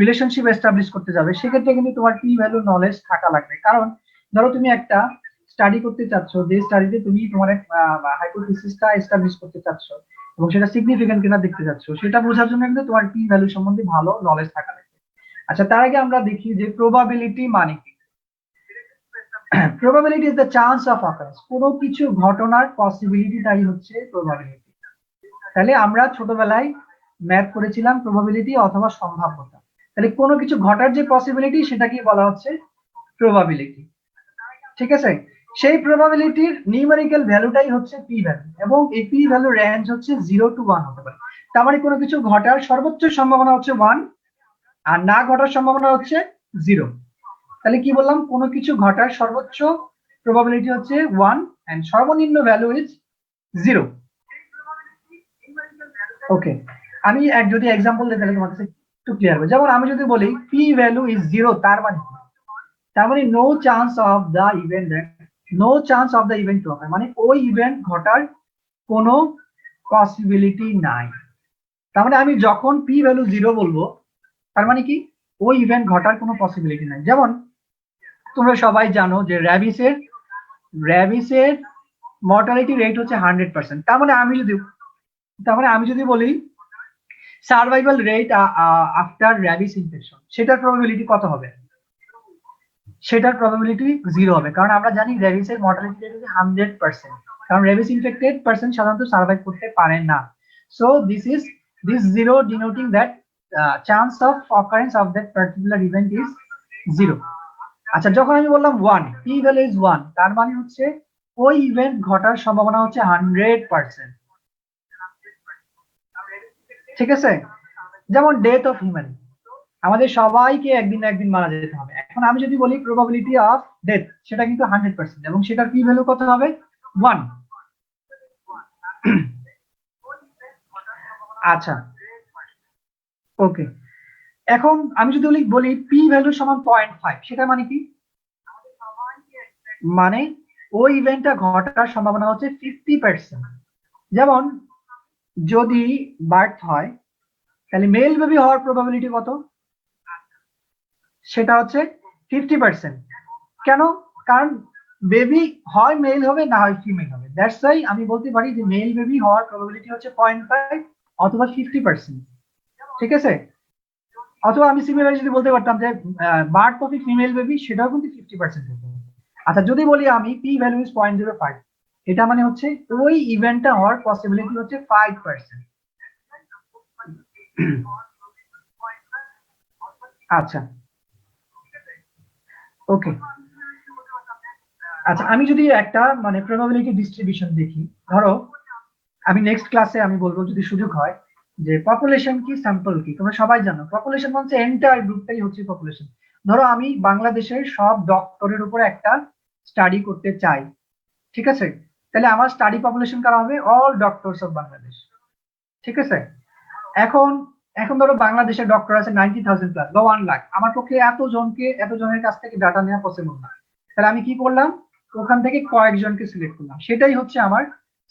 রিলেশনশিপ এস্টাবলিশ করতে যাবে, সেক্ষেত্রে কিন্তু তোমার পি ভ্যালু নলেজ থাকা লাগবে। কারণ ধরো তুমি একটা স্টাডি করতে চাচ্ছ, যে স্টাডিতে তুমি তোমার হাইপোথিসিসটা এস্টাবলিশ করতে চাচ্ছ এবং সেটা সিগনিফিকেন্ট কিনা দেখতে চাচ্ছ, সেটা বোঝার জন্য কিন্তু তোমার পি ভ্যালু সম্বন্ধে ভালো নলেজ থাকা লাগবে। আচ্ছা, তার আগে আমরা দেখি যে প্রবাবিলিটি মানে কি। Probability is the chance of occurrence, কোনো কিছু ঘটনার পসিবিলিটিটাই হচ্ছে প্রবাবিলিটি। তাহলে আমরা ছোটবেলায় ম্যাথ করেছিলাম প্রবাবিলিটি অথবা সম্ভাব্যতা, তাহলে কোনো কিছু ঘটার যে পসিবিলিটি সেটাকে বলা হচ্ছে প্রবাবিলিটি। ঠিক আছে, সেই প্রবাবিলিটির নিউমেরিক্যাল ভ্যালুটাই হচ্ছে পি ভ্যালু, এবং এই পি ভ্যালু রেঞ্জ হচ্ছে 0 to 1 হতে পারে। তার মানে কোনো কিছু ঘটার সর্বোচ্চ সম্ভাবনা হচ্ছে 1, আর না ঘটার সম্ভাবনা হচ্ছে 0। তাহলে কি বললাম, কোনো কিছু ঘটার সর্বোচ্চ প্রবাবিলিটি হচ্ছে 1 এন্ড সর্বনিম্ন ভ্যালু ইজ 0। ওকে, আমি যদি এক্সাম্পল দিই তাহলে তোমার কাছে একটু ক্লিয়ার হবে। যেমন আমি যদি বলি পি ভ্যালু ইজ 0, তার মানে no chance of the event, no chance of the event to occur, মানে ওই ইভেন্ট ঘটার কোনো পসিবিলিটি নাই। তার মানে আমি যখন পি ভ্যালু 0 বলবো, তার মানে কি ওই ইভেন্ট ঘটার কোনো পসিবিলিটি নাই। যেমন তোমরা সবাই জানো যে র্যাবিসের মর্টালিটি রেট হচ্ছে 100%। তার মানে আমি যদি বলি survival rate after rabies infection, সেটার প্রবাবিলিটি কত হবে? সেটার প্রবাবিলিটি 0 হবে, কারণ আমরা জানি র্যাবিসের মর্টালিটি রেট হচ্ছে 100%, কারণ র্যাবিস ইনফেক্টেড পারসন সাধারণত সার্ভাইভ করতে পারে না। So this 0 denoting that chance of occurrence of that particular event is 0। আচ্ছা, যখন আমি বললাম 1, p ভ্যালু ইজ 1, তার মানে হচ্ছে ওই ইভেন্ট ঘটার সম্ভাবনা হচ্ছে 100%। ঠিক আছে, যেমন ডেথ অফ হিউম্যান, আমাদের সবাইকে একদিন না একদিন মারা যেতে হবে। এখন আমি যদি বলি প্রবাবিলিটি অফ ডেথ, সেটা কিন্তু 100%, এবং সেটার পি ভ্যালু কত হবে? 1। আচ্ছা, ওকে। এখন আমি যদি বলি পি ভ্যালু সমান 0.5, সেটা মানে কি? মানে ওই ইভেন্টটা ঘটার সম্ভাবনা হচ্ছে 50%। যেমন যদি বার্থ হয়, তাহলে মেল বেবি হওয়ার প্রবাবিলিটি কত? সেটা হচ্ছে 50%। কেন? কারণ বেবি হয় মেল হবে, না হয় ফিমেল হবে। দ্যাটস ওয়াই আমি বলতে পারি যে মেল বেবি হওয়ার প্রবাবিলিটি হচ্ছে 0.5 অথবা 50%। ঠিক আছে, অথবা আমি সিমিলারলি যদি বলতে পারতাম যে বার্থ অফ ফিমেল বেবি, সেটাও কিন্তু 50% হতো। আচ্ছা, যদি বলি আমি পি ভ্যালু ইজ 0.05, এটা মানে হচ্ছে ওই ইভেন্টটা হওয়ার পসিবিলিটি হচ্ছে 5%। আচ্ছা, ওকে। আচ্ছা, আমি যদি একটা মানে প্রবাবিলিটি ডিস্ট্রিবিউশন দেখি, ধরো আমি নেক্সট ক্লাসে আমি বলবো যদি সুযোগ হয় যে পপুলেশন কি স্যাম্পল কি। তোমরা সবাই জানো পপুলেশন মানে এন্টায়ার গ্রুপটাই হচ্ছে পপুলেশন। ধরো আমি বাংলাদেশের সব ডক্টরের উপরে একটা স্টাডি করতে চাই, ঠিক আছে, তাহলে আমার স্টাডি পপুলেশন কারা হবে? All doctors of Bangladesh. ঠিক আছে, এখন এখন ধরো বাংলাদেশের ডক্টর আছে 90,000 প্লাস বা 1 লাখ, আমার পক্ষে এতজনের কাছ থেকে ডাটা নেওয়া পসিবল না। তাহলে আমি কি করলাম? ওখান থেকে কয়েকজনকে সিলেক্ট করলাম, সেটাই হচ্ছে আমার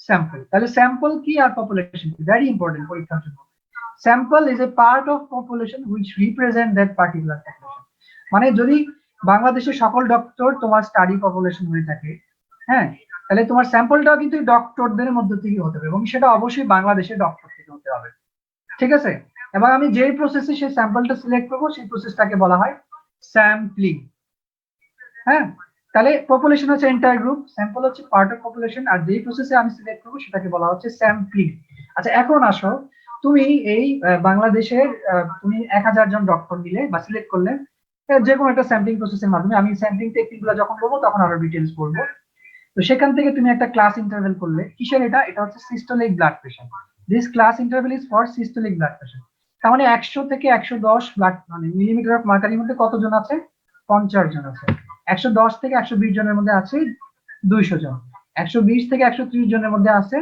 স্যাম্পল। তাহলে স্যাম্পল কি আর পপুলেশন কি? ভেরি ইম্পর্টেন্ট পরীক্ষার জন্য। Sample is a part of population which represent that particular population. মানে যদি বাংলাদেশের সকল ডক্টর তোমার স্টাডি পপুলেশন হয়ে থাকে, হ্যাঁ, তাহলে তোমার স্যাম্পলটাও কিন্তু ডক্টরদের মধ্য থেকে হতে হবে, এবং সেটা অবশ্যই বাংলাদেশের ডক্টর থেকে হতে হবে। ঠিক আছে, এবার আমি যে প্রসেসে সেই স্যাম্পলটা সিলেক্ট করবো সেই প্রসেসটাকে বলা হয় স্যাম্পলিং। হ্যাঁ, তাহলে পপুলেশন হচ্ছে এন্টায়ার গ্রুপ, স্যাম্পল হচ্ছে পার্ট অফ পপুলেশন, আর যেই প্রসেসে আমি সিলেক্ট করবো সেটাকে বলা হচ্ছে স্যাম্পলিং। আচ্ছা, এখন আসো, তুমি এই বাংলাদেশের তুমি 1000 জন ডক্টর নিলে বা সিলেক্ট করলে যে কোনো একটা স্যাম্পলিং প্রসেসের মাধ্যমে। আমি স্যাম্পলিং টেকনিক গুলো যখন বলবো তখন আরো ডিটেলস বলবো। তো সেখান থেকে তুমি একটা ক্লাস ইন্টারভেল করলে, কিসের এটা? এটা হচ্ছে systolic blood pressure. This class interval is for systolic blood pressure. তার মানে 100 থেকে 110 ব্লাড মানে মিলিমিটার অফ মার্কারির মধ্যে কতজন আছে? 50 জন আছে। 110 থেকে 120 জনের মধ্যে আছে 200 জন। 120 থেকে 130 জনের মধ্যে আছে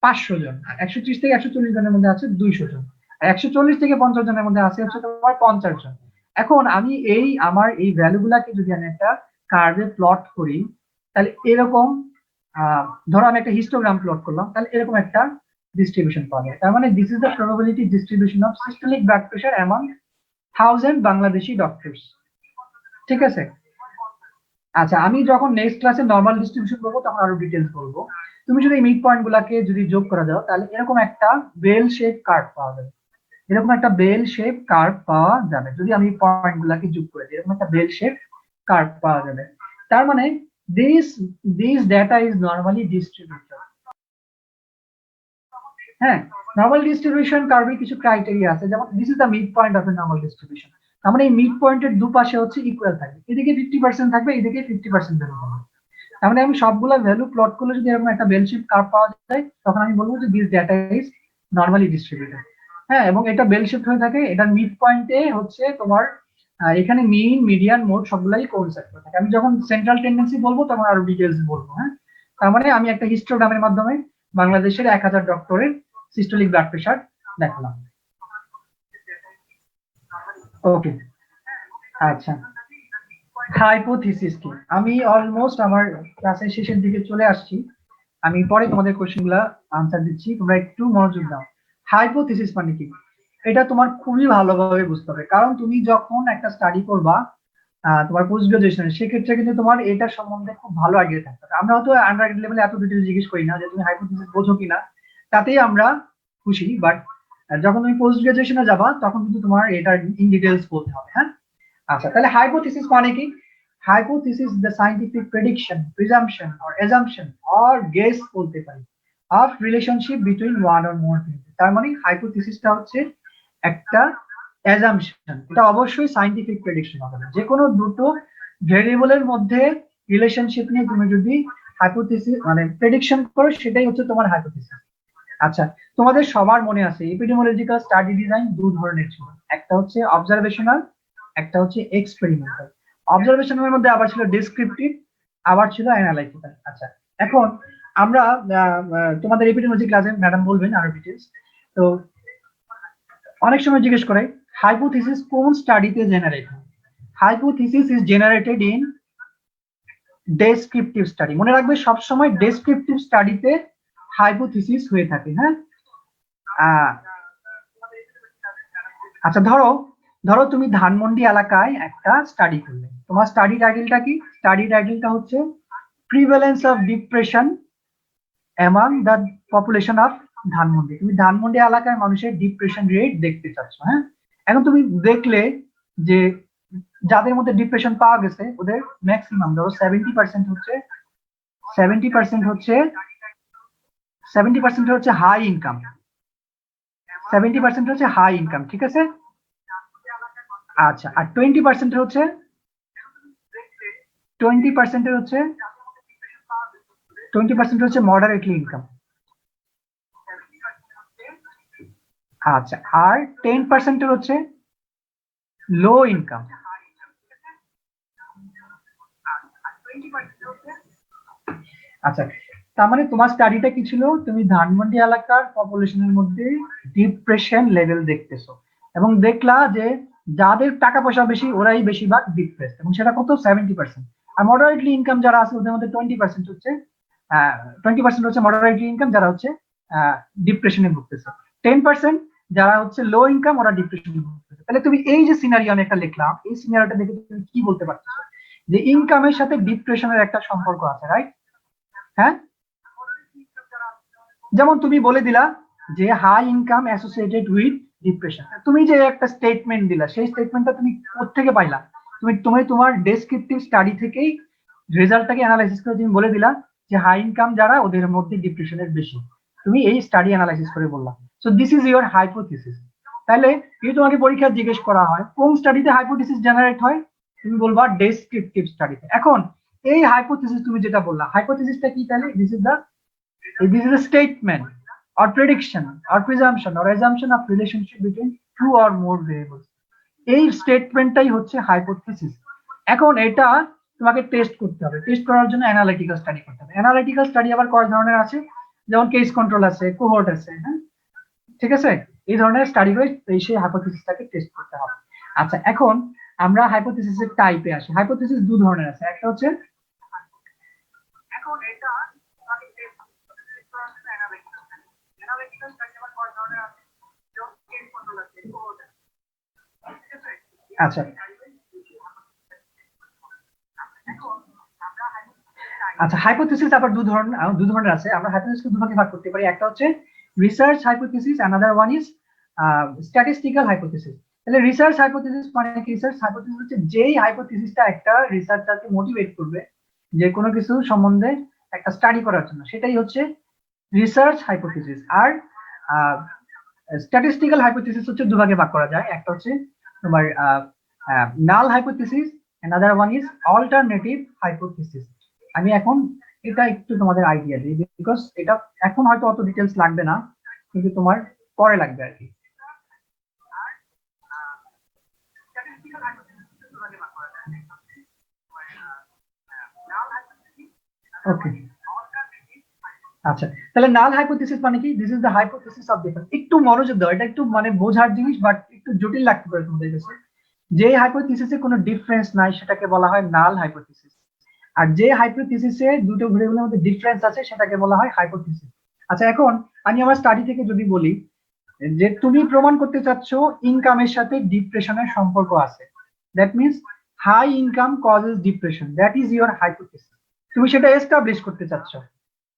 500 জন। 130 থেকে 140 জনের মধ্যে আছে 200 জন। আর 140 থেকে 50 জনের মধ্যে আছে হচ্ছে তোমার 50 জন। এখন আমি আমার এই ভ্যালু গুলাকে যদি আমি একটা কার্ভে প্লট করি, তাহলে এরকম ধরো আমি একটা হিস্টোগ্রাম প্লট করলাম, তাহলে এরকম একটা ডিস্ট্রিবিউশন পাবে। তার মানে this is the probability distribution of systolic blood pressure among 1000 Bangladeshi doctors. ঠিক আছে, আচ্ছা, আমি যখন নেক্সট ক্লাসে নরমাল ডিস্ট্রিবিউশন করবো তখন আরো ডিটেলস বলবো। তুমি যদি মিড পয়েন্ট গুলাকে যদি যোগ করা যাও, তাহলে এরকম একটা বেল শেপ কার্ভ পাওয়া যাবে। এরকম একটা বেল শেপ কার্ভ পাওয়া যাবে যদি আমি পয়েন্ট গুলাকে যোগ করে দিই, এরকম একটা বেল শেপ কার্ভ পাওয়া যাবে। তার মানে this this data is normally distributed. হ্যাঁ, নরমাল ডিস্ট্রিবিউশন কার্ভের কিছু ক্রাইটেরিয়া আছে, যেমন this is the mid point of A normal distribution. তার মানে এই মিড পয়েন্টের দুপাশে হচ্ছে ইকুয়াল থাকবে, এদিকে 50% থাকবে, এদিকে 50% ভ্যালু থাকবে। তার মানে আমি সবগুলা ভ্যালু প্লট করলে যদি এরকম একটা বেল শেপ কার্ভ পাওয়া যায়, তখন আমি বলবো যে this data is normally distributed. হ্যাঁ, এবং এটা বেল শেপ হয়ে থাকে, এটার মিড পয়েন্টে হচ্ছে তোমার এখানে মিন মিডিয়ান মোড সবগুলাই কোইনসাইড করে থাকে। আমি যখন সেন্ট্রাল টেন্ডেন্সি বলবো তখন আরো ডিটেলস বলবো। হ্যাঁ, তার মানে আমি একটা হিস্টোগ্রামের মাধ্যমে বাংলাদেশের 1000 ডক্টরের সিস্টোলিক ব্লাড প্রেশার দেখালাম। ওকে, আচ্ছা, হাইপোথিসিস কি? আমি অলমোস্ট আমার ক্লাসের শেষের দিকে চলে আসছি, আমি পরে তোমাদের কোশ্চেন গুলা আনসার দিচ্ছি, তোমরা একটু মনোযোগ দাও। হাইপোথিসিস মানে কি? এটা তোমার খুবই ভালোভাবে বুঝতে হবে, কারণ তুমি যখন একটা স্টাডি করবা তোমার পোস্ট গ্রাজুয়েশন, সেক্ষেত্রে কিন্তু তোমার এটা সম্বন্ধে খুব ভালো আইডিয়া থাকতে হবে। আমরা হয়তো আন্ডার লেভেলে এত ডিটেল জিজ্ঞেস করি না যে তুমি হাইপোথিসিস বোঝো কিনা, তাতেই আমরা খুশি। বাট যখন তুমি পোস্ট গ্রাজুয়েশনে যাবা তখন কিন্তু তোমার এটা ইন ডিটেলস বলতে হবে। হ্যাঁ, আচ্ছা, তাহলে হাইপোথিসিস মানে কি? Hypothesis the scientific prediction, presumption or assumption or guess বলতে পারি of relationship between one or more variable. তার মানে হাইপোথিসিসটা হচ্ছে একটা অ্যাজাম্পশন, এটা অবশ্যই সাইন্টিফিক প্রেডিকশন হবে না। যে কোনো দুটো ভেরিয়েবলের মধ্যে রিলেশনশিপ নিয়ে তুমি যদি হাইপোথিসিস মানে প্রেডিকশন করো, সেটাই হচ্ছে তোমার হাইপোথিসিস। আচ্ছা, তোমাদের সবার মনে আছে এপিডেমিওলজিক্যাল স্টাডি ডিজাইন দু ধরনের ছিল, একটা হচ্ছে অবজারভেশনাল, একটা হচ্ছে এক্সপেরিমেন্টাল। অবজারভেশনালের মধ্যে আবার ছিল ডেসক্রিপটিভ, আবার ছিল অ্যানালাইটিক্যাল। আচ্ছা, এখন আমরা তোমাদের এপিডেমিওলজি ক্লাসে ম্যাডাম বলবেন আরো ডিটেলস। তো অনেক সময় জিজ্ঞেস করে হাইপোথিসিস কোন স্টাডিতে জেনারেট হয়। Hypothesis is generated in descriptive study. মনে রাখবে সবসময় ডেসক্রিপটিভ স্টাডিতে হাইপোথিসিস হয়ে থাকে। হ্যাঁ, আচ্ছা, ধরো ধরো তুমি ধানমন্ডি এলাকায় একটা স্টাডি করলে, তোমার স্টাডি টাইটেলটা কি? স্টাডি টাইটেলটা হচ্ছে prevalence of depression among the population of Dhanmondi. তুমি ধানমন্ডি এলাকার মানুষের ডিপ্রেশন রেট দেখতে চাচ্ছ। হ্যাঁ, এখন তুমি দেখলে যে যাদের মধ্যে ডিপ্রেশন পাওয়া গেছে ওদের ম্যাক্সিমাম ধরো 70% হচ্ছে 70% হচ্ছে 70% হচ্ছে হাই ইনকাম, 70% হচ্ছে হাই ইনকাম, ঠিক আছে? আচ্ছা, আর 20% হচ্ছে 20% হচ্ছে 20% হচ্ছে মডারেটলি ইনকাম। আচ্ছা, আর 10% হচ্ছে লো ইনকাম। আচ্ছা, তার মানে তোমার স্টাডিটা কি ছিল? তুমি ধানমন্ডি এলাকার পপুলেশনের মধ্যে ডিপ্রেশন লেভেল দেখতেছো এবং দেখলা যে যাদের টাকা পয়সা বেশি ওরাই বেশিরভাগ ডিপ্রেস, এবং সেটা কত? 70%। আর মডারেটলি ইনকাম যারা আছে ওদের মধ্যে 20% হচ্ছে 20% হচ্ছে মডারেটলি ইনকাম যারা হচ্ছে ডিপ্রেশনে ভুগতেছে। 10% যারা হচ্ছে লো ইনকাম ওরা ডিপ্রেশনে ভুগতেছে। তাহলে তুমি এই যে সিনারিও আমি একটা লিখলাম, এই সিনারিওটা দেখে তুমি কি বলতে পারতেছো? যে ইনকামের সাথে ডিপ্রেশনের একটা সম্পর্ক আছে, রাইট? হ্যাঁ, যেমন তুমি বলে দিলা যে high income associated with depression. তুমি যে একটা স্টেটমেন্ট দিলা, সেই স্টেটমেন্টটা তুমি কোত্থেকে পাইলা? তুমি তুমি তোমার ডেসক্রিপটিভ স্টাডি থেকেই রেজাল্টটাকে অ্যানালাইসিস করে তুমি বলে দিলা যে হাই ইনকাম যারা ওদের মধ্যে ডিপ্রেশনের বেশি। তুমি এই স্টাডি অ্যানালাইসিস করে বললা। So this is your hypothesis. তাহলে যদি তোমাকে পরীক্ষা জিজ্ঞেস করা হয় কোন স্টাডিতে হাইপোথিসিস জেনারেট হয়, তুমি বলবা ডেসক্রিপটিভ স্টাডিতে। এখন এই হাইপোথিসিস তুমি যেটা বললা, হাইপোথিসিসটা কি? তাহলে this is a statement or prediction or presumption or assumption of relationship between two or more variables. এই স্টেটমেন্টটাই হচ্ছে হাইপোথিসিস। এখন এটা তোমাকে টেস্ট করতে হবে। টেস্ট করার জন্য অ্যানালিটিক্যাল স্টাডি করতে হবে। অ্যানালিটিক্যাল স্টাডি আবার কয় ধরনের আছে? যেমন কেস কন্ট্রোল আছে, কোহর্ট আছে। হ্যাঁ, ঠিক আছে, এই ধরনের স্টাডি করে সেই হাইপোথিসিসটাকে টেস্ট করতে হবে। আচ্ছা, এখন আমরা হাইপোথিসিসের টাইপে আসি। হাইপোথিসিস দু ধরনের আছে, একটা হচ্ছে আচ্ছা আচ্ছা হাইপোথিসিস আবার দু ধরনের আছে। আমরা হাইপোথিসিসকে দুভাগে ভাগ করতে পারি। একটা হচ্ছে research hypothesis, another one is statistical hypothesis. তাহলে রিসার্চ হাইপোথিসিস মানে কি? রিসার্চ হাইপোথিসিস হচ্ছে যেই হাইপোথিসিসটা একটা রিসার্চারকে মোটিভেট করবে যে কোনো কিছু সম্বন্ধে একটা স্টাডি করার জন্য, সেটাই হচ্ছে রিসার্চ হাইপোথিসিস। আর স্ট্যাটিস্টিক্যাল হাইপোথিসিস হচ্ছে দুভাগে ভাগ করা যায়। একটা হচ্ছে তোমার নাল hypothesis, another one is alternative hypothesis. আমি এখন এটা একটু তোমাদের আইডিয়া দিই, বিকজ এটা এখন হয়তো অত ডিটেলস লাগবে না, কিন্তু তোমার পরে লাগবে আর কি। ওকে, আচ্ছা, তাহলে নাল হাইপোথিসিস মানে কি? This is the hypothesis of difference. একটু মনোযোগ দাও, এটা একটু মানে বোঝার জিনিস, বাট একটু জটিল লাগতে পারে তোমাদের কাছে। যে হাইপোথিসিসে কোনো ডিফারেন্স নাই সেটাকে বলা হয় নাল হাইপোথিসিস, আর যে হাইপোথিসিসে দুটো ভেরিয়েবলের মধ্যে ডিফারেন্স আছে সেটাকে বলা হয় হাইপোথিসিস। আচ্ছা, এখন আমি আমার স্টাডি থেকে যদি বলি যে তুমি প্রমাণ করতে চাচ্ছ ইনকামের সাথে ডিপ্রেশনের সম্পর্ক আছে, that means high income causes depression, that is your hypothesis. তুমি সেটা এস্টাবলিশ করতে চাচ্ছ,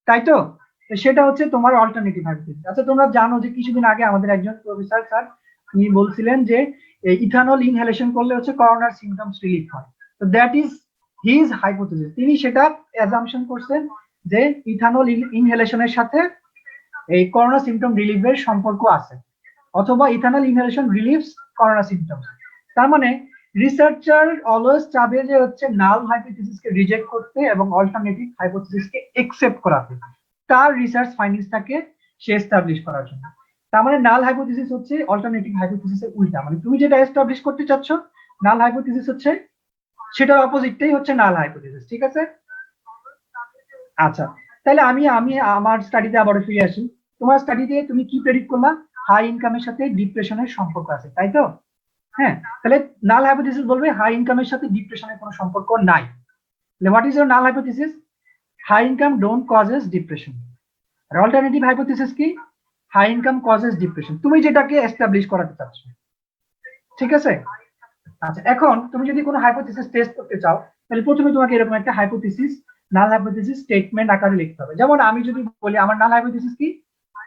তাই তো? সেটা হচ্ছে তোমার অল্টারনেটিভ হাইপোথিসিস। আচ্ছা, তোমরা জানো যে কিছুদিন আগে আমাদের একজন প্রফেসর স্যার তিনি বলছিলেন যে ইথানল ইনহেলেশন করলে হচ্ছে করোনার সিমটমস রিলিফ হয়। তো দ্যাট ইজ হিজ হাইপোথিসিস। তিনি সেটা অ্যাজাম্পশন করছেন যে ইথানল ইনহেলেশনের সাথে এই করোনা সিমটম রিলিফের সম্পর্ক আছে, অথবা ethanol inhalation reliefs corona symptoms. তার মানে রিসার্চার অলওয়েজ চাবে যে হচ্ছে নাল হাইপোথিসিসকে রিজেক্ট করতে এবং অল্টারনেটিভ হাইপোথিসিসকে একসেপ্ট করাতে, তার রিসার্চ ফাইন্ডিংসটাকে সে এস্টাবলিশ করার জন্য। তার মানে নাল হাইপোথিসিস হচ্ছে অল্টারনেটিভ হাইপোথিসিসের উল্টা, মানে তুমি যেটা এস্টাবলিশ করতে চাচ্ছ নাল হাইপোথিসিস হচ্ছে সেটার অপোজিটটাই হচ্ছে নাল হাইপোথিসিস। ঠিক আছে? আচ্ছা, তাহলে আমি আমি আমার স্টাডিতে আবার ফিরে আসি। তোমার স্টাডিতে তুমি কি প্রেডিক্ট করলা? হাই ইনকামের সাথে ডিপ্রেশনের সম্পর্ক আছে, তাই তো? হ্যাঁ, তাহলে নাল হাইপোথিসিস বলবে হাই ইনকামের সাথে ডিপ্রেশনের কোনো সম্পর্ক নাই। তাহলে what is your null hypothesis? High income don't causes depression. আর অল্টারনেটিভ হাইপোথিসিস কি? হাই ইনকাম কজেস ডিপ্রেশন, তুমি যেটাকে এস্টাবলিশ করাতে চাচ্ছ। ঠিক আছে? আচ্ছা, এখন তুমি যদি কোনো হাইপোথিসিস টেস্ট করতে চাও তাহলে প্রথমে তোমাকে এরকম একটা হাইপোথিসিস নাল হাইপোথিসিস স্টেটমেন্ট আকারে লিখতে হবে। যেমন আমি যদি বলি আমার নাল হাইপোথিসিস কি,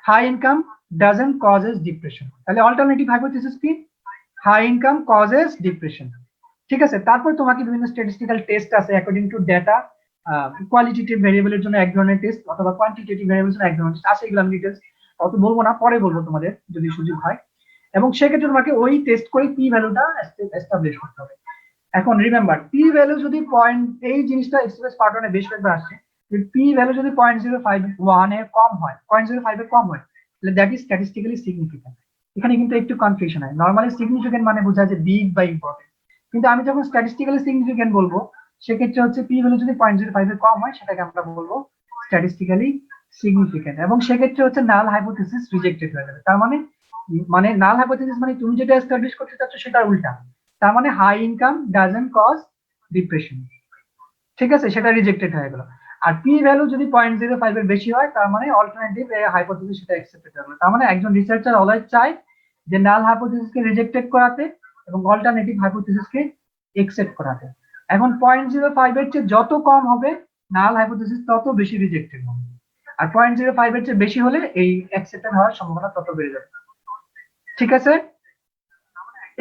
high income doesn't causes depression, তাহলে অল্টারনেটিভ হাইপোথিসিস কি, হাই ইনকাম কজেস ডিপ্রেশন। ঠিক আছে? তারপর তোমাকে বিভিন্ন স্ট্যাটিস্টিক্যাল টেস্ট আছে অ্যাকর্ডিং টু ডেটা, কোয়ালিটেটিভ ভেরিয়েবলের জন্য এক ধরনের টেস্ট অথবা কোয়ান্টিটেটিভ ভেরিয়েবলের জন্য এক ধরনের টেস্ট আছে, এগুলো আমি ডিটেলস অত বলবো না, পরে বলবো তোমাদের যদি সুযোগ হয়। এবং সেক্ষেত্রে তোমাকে ওই টেস্ট করে পি ভ্যালুটা এস্টাবলিশ করতে হবে। এখন রিমেম্বার, পি ভ্যালু যদি পয়েন্ট, এই জিনিসটা এক্সপ্রেস পার্টনে বেশ কয়েকবার আসছে, পি ভ্যালু যদি 0.051 এর কম হয়, 0.05 এর কম হয়, তাহলে দ্যাট ইজ স্ট্যাটিস্টিক্যালি সিগনিফিক্যান্ট। এখানে কিন্তু একটু কনফিউশন হয়। নরমালি সিগনিফিক্যান্ট মানে বোঝায় যে বিগ বা ইম্পর্টেন্ট, কিন্তু আমি যখন স্ট্যাটিস্টিক্যালি সিগনিফিক্যান্ট বলবো সেক্ষেত্রে হচ্ছে পি ভ্যালু যদি 0.05 এর কম হয় সেটাকে আমরা বলবো স্ট্যাটিস্টিক্যালি সিগনিফিক্যান্ট, এবং সেক্ষেত্রে হচ্ছে নাল হাইপোথিসিস রিজেক্টেড হয়ে যাবে। তার মানে মানে নাল হাইপোথিসিস মানে তুমি যেটা এস্টাবলিশ করতে চাচ্ছ সেটার উল্টা। তার মানে high income doesn't cause depression. ঠিক আছে? সেটা রিজেক্টেড হয়ে গেল। আর পি ভ্যালু যদি 0.05 এর বেশি হয় তার মানে অল্টারনেটিভ হাইপোথিসিস সেটা অ্যাকসেপ্টেড হবে। তার মানে একজন রিসার্চার অলওয়েজ চায় যে নাল হাইপোথিসিসকে রিজেক্টেড করাতে এবং অল্টারনেটিভ হাইপোথিসিসকে অ্যাকসেপ্ট করাতে। এখন 0.05 এর চেয়ে যত কম হবে নাল হাইপোথিসিস তত বেশি রিজেক্টেড হবে, আর 0.05 এর চেয়ে বেশি হলে এই অ্যাকসেপ্টেড হওয়ার সম্ভাবনা তত বেড়ে যাবে। ঠিক আছে?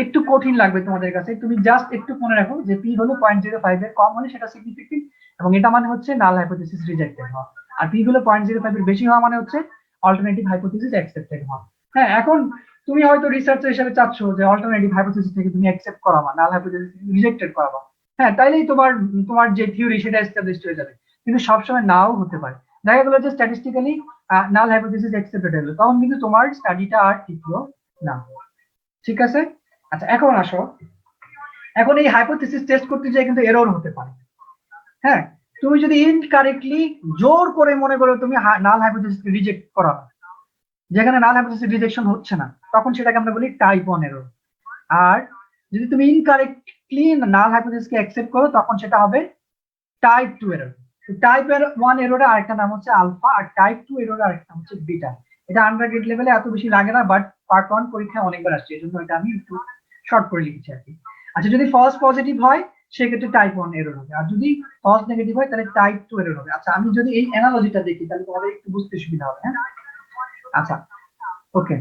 একটু কঠিন লাগবে তোমাদের কাছে, তুমি জাস্ট একটু মনে রাখো যে পি হলো 0.05 এর কম হলে সেটা সিগনিফিকেন্ট, এবং এটা মানে হচ্ছে নাল হাইপোথিসিস রিজেক্টেড হওয়া। আর পি হলো 0.05 এর বেশি হওয়া মানে হচ্ছে অল্টারনেটিভ হাইপোথিসিস অ্যাকসেপ্টেড হওয়া। হ্যাঁ, এখন তুমি হয়তো রিসার্চার হিসেবে চাচ্ছ যে অল্টারনেটিভ হাইপোথিসিস থেকে তুমি অ্যাকসেপ্ট করাবা, নাল হাইপোথিসিস রিজেক্টেড করাবা। হ্যাঁ, তাইলেই তোমার তোমার যে থিওরি সেটা এস্টাবলিশ হয়ে যাবে, কিন্তু সবসময় নাও হতে পারে। দেখা গেলো যে স্ট্যাটিস্টিক্যালি নাল হাইপোথিসিস অ্যাকসেপ্টেড হলো, তখন কিন্তু তোমার স্টাডিটা আর টিকলো না। ঠিক আছে? আচ্ছা, এখন আসো, এখন এই হাইপোথিসিস টেস্ট করতে যাই কিন্তু এরর হতে পারে। হ্যাঁ, তুমি যদি ইনকারেক্টলি জোর করে মনে করো তুমি নাল হাইপোথিসিস রিজেক্ট করা, যেখানে নাল হাইপোথিসিস রিজেকশন হচ্ছে না, তখন সেটাকে আমরা বলি টাইপ 1 এরর। আর যদি তুমি ইনকারেক্টলি নাল হাইপোথিসিসকে অ্যাকসেপ্ট করো তখন সেটা হবে টাইপ 2 এরর। টাইপ 1 এররের আরেকটা নাম হচ্ছে আলফা, আর টাইপ 2 এররের আরেকটা নাম হচ্ছে বিটা। এটা আন্ডারগ্রেড লেভেলে এত বেশি লাগে না, বাট পার্ট 1 পরীক্ষায় অনেকবার আসছে, এজন্য এটা আমি একটু শর্ট করে লিখেছি আর কি। আচ্ছা, যদি ফলস পজিটিভ হয় সেক্ষেত্রে টাইপ 1 এরর হবে, আর যদি ফলস নেগেটিভ হয় তাহলে টাইপ 2 এরর হবে। আচ্ছা, আমি যদি এই অ্যানালজিটা দেখি তাহলে তোমাদের একটু বুঝতে সুবিধা হবে। হ্যাঁ, আচ্ছা, ওকে।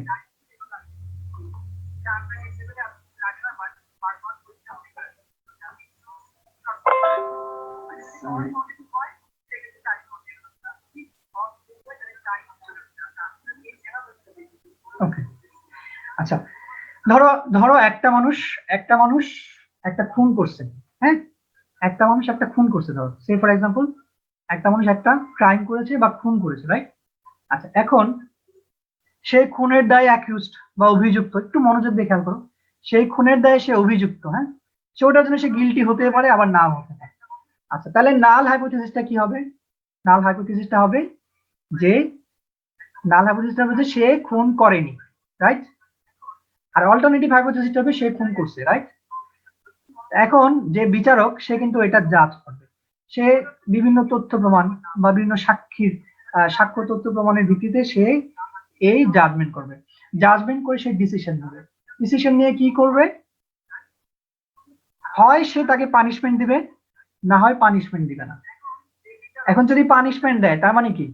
ওকে, আচ্ছা, ধরো ধরো একটা মানুষ একটা খুন করছে। হ্যাঁ, একটা মানুষ একটা খুন করছে, ধরো সে ফর এক্সাম্পল একটা মানুষ একটা ক্রাইম করেছে বা খুন করেছে, রাইট? আচ্ছা, এখন সেই খুনের দায়ে অ্যাকিউজড বা অভিযুক্ত, একটু মনোযোগ দিয়ে খেয়াল করো, সেই খুনের দায়ে সে অভিযুক্ত। হ্যাঁ, সে ওটার জন্য সে গিলটি হতে পারে আবার নাও হতে পারে। আচ্ছা, তাহলে নাল হাইপোথিসিসটা কি হবে? নাল হাইপোথিসিসটা হবে যে সে খুন করেনি, রাইট? আর অল্টারনেটিভ হাইপোথিসিসটা হবে সে খুন করছে, রাইট? এখন যে বিচারক সে কিন্তু এটা জাজ করবে, সে বিভিন্ন তথ্য প্রমাণ বা বিভিন্ন সাক্ষ্য তথ্য প্রমাণের ভিত্তিতে সে এই জাজমেন্ট করবে। জাজমেন্ট করে সে ডিসিশন নেবে। ডিসিশন নিয়ে কি করবে? হয় সে তাকে পানিশমেন্ট দিবে, না হয় পানিশমেন্ট দিবে না। এখন যদি পানিশমেন্ট দেয় তার মানে কি?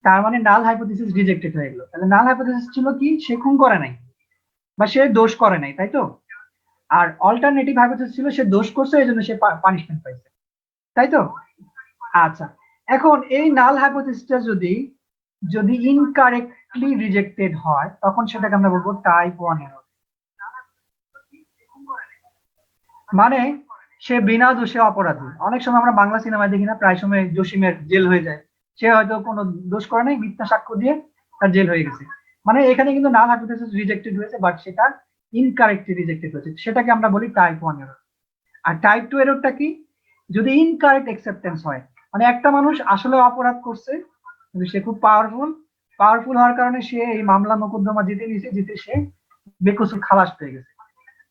তার মানে নাল হাইপোথিসিস রিজেক্টেড হয়ে গেল। তাহলে নাল হাইপোথিসিস ছিল কি? সে খুন করে নাই বা সে দোষ করে নাই, তাই তো? আর অল্টারনেটিভ হাইপোথিসিস ছিল সে দোষ করছে, এই জন্য সে পানিশমেন্ট পাইছে, তাই তো? আচ্ছা, এখন এই নাল হাইপোথিসিসটা যদি যদি ইনকারেক্টলি রিজেক্টেড হয়, তখন সেটাকে আমরা বলবো টাইপ 1 এরর। মানে সে বিনা দোষে অপরাধী। অনেক সময় আমরা বাংলা সিনেমায় দেখি না, প্রায় সময় জসিমের জেল হয়ে যায়, সে হয়তো কোনো দোষ করে নাই, মিথ্যা সাক্ষ্য দিয়ে তার জেল হয়ে গেছে। মানে এখানে কিন্তু নাল হাইপোথিসিস রিজেক্টেড হয়েছে, বাট সেটা ইনকারেক্টলি রিজেক্টেড হয়েছে, সেটাকে আমরা বলি টাইপ 1 এরর। আর টাইপ 2 এররটা কি? যদি ইনকারেক্ট অ্যাকসেপ্টেন্স হয়, মানে একটা মানুষ আসলে অপরাধ করছে কিন্তু সে খুব পাওয়ারফুল হওয়ার কারণে সে এই মামলা মোকদ্দমা জিতে নিয়েছে, জিতে সে বেকসুর খালাস পেয়ে গেছে।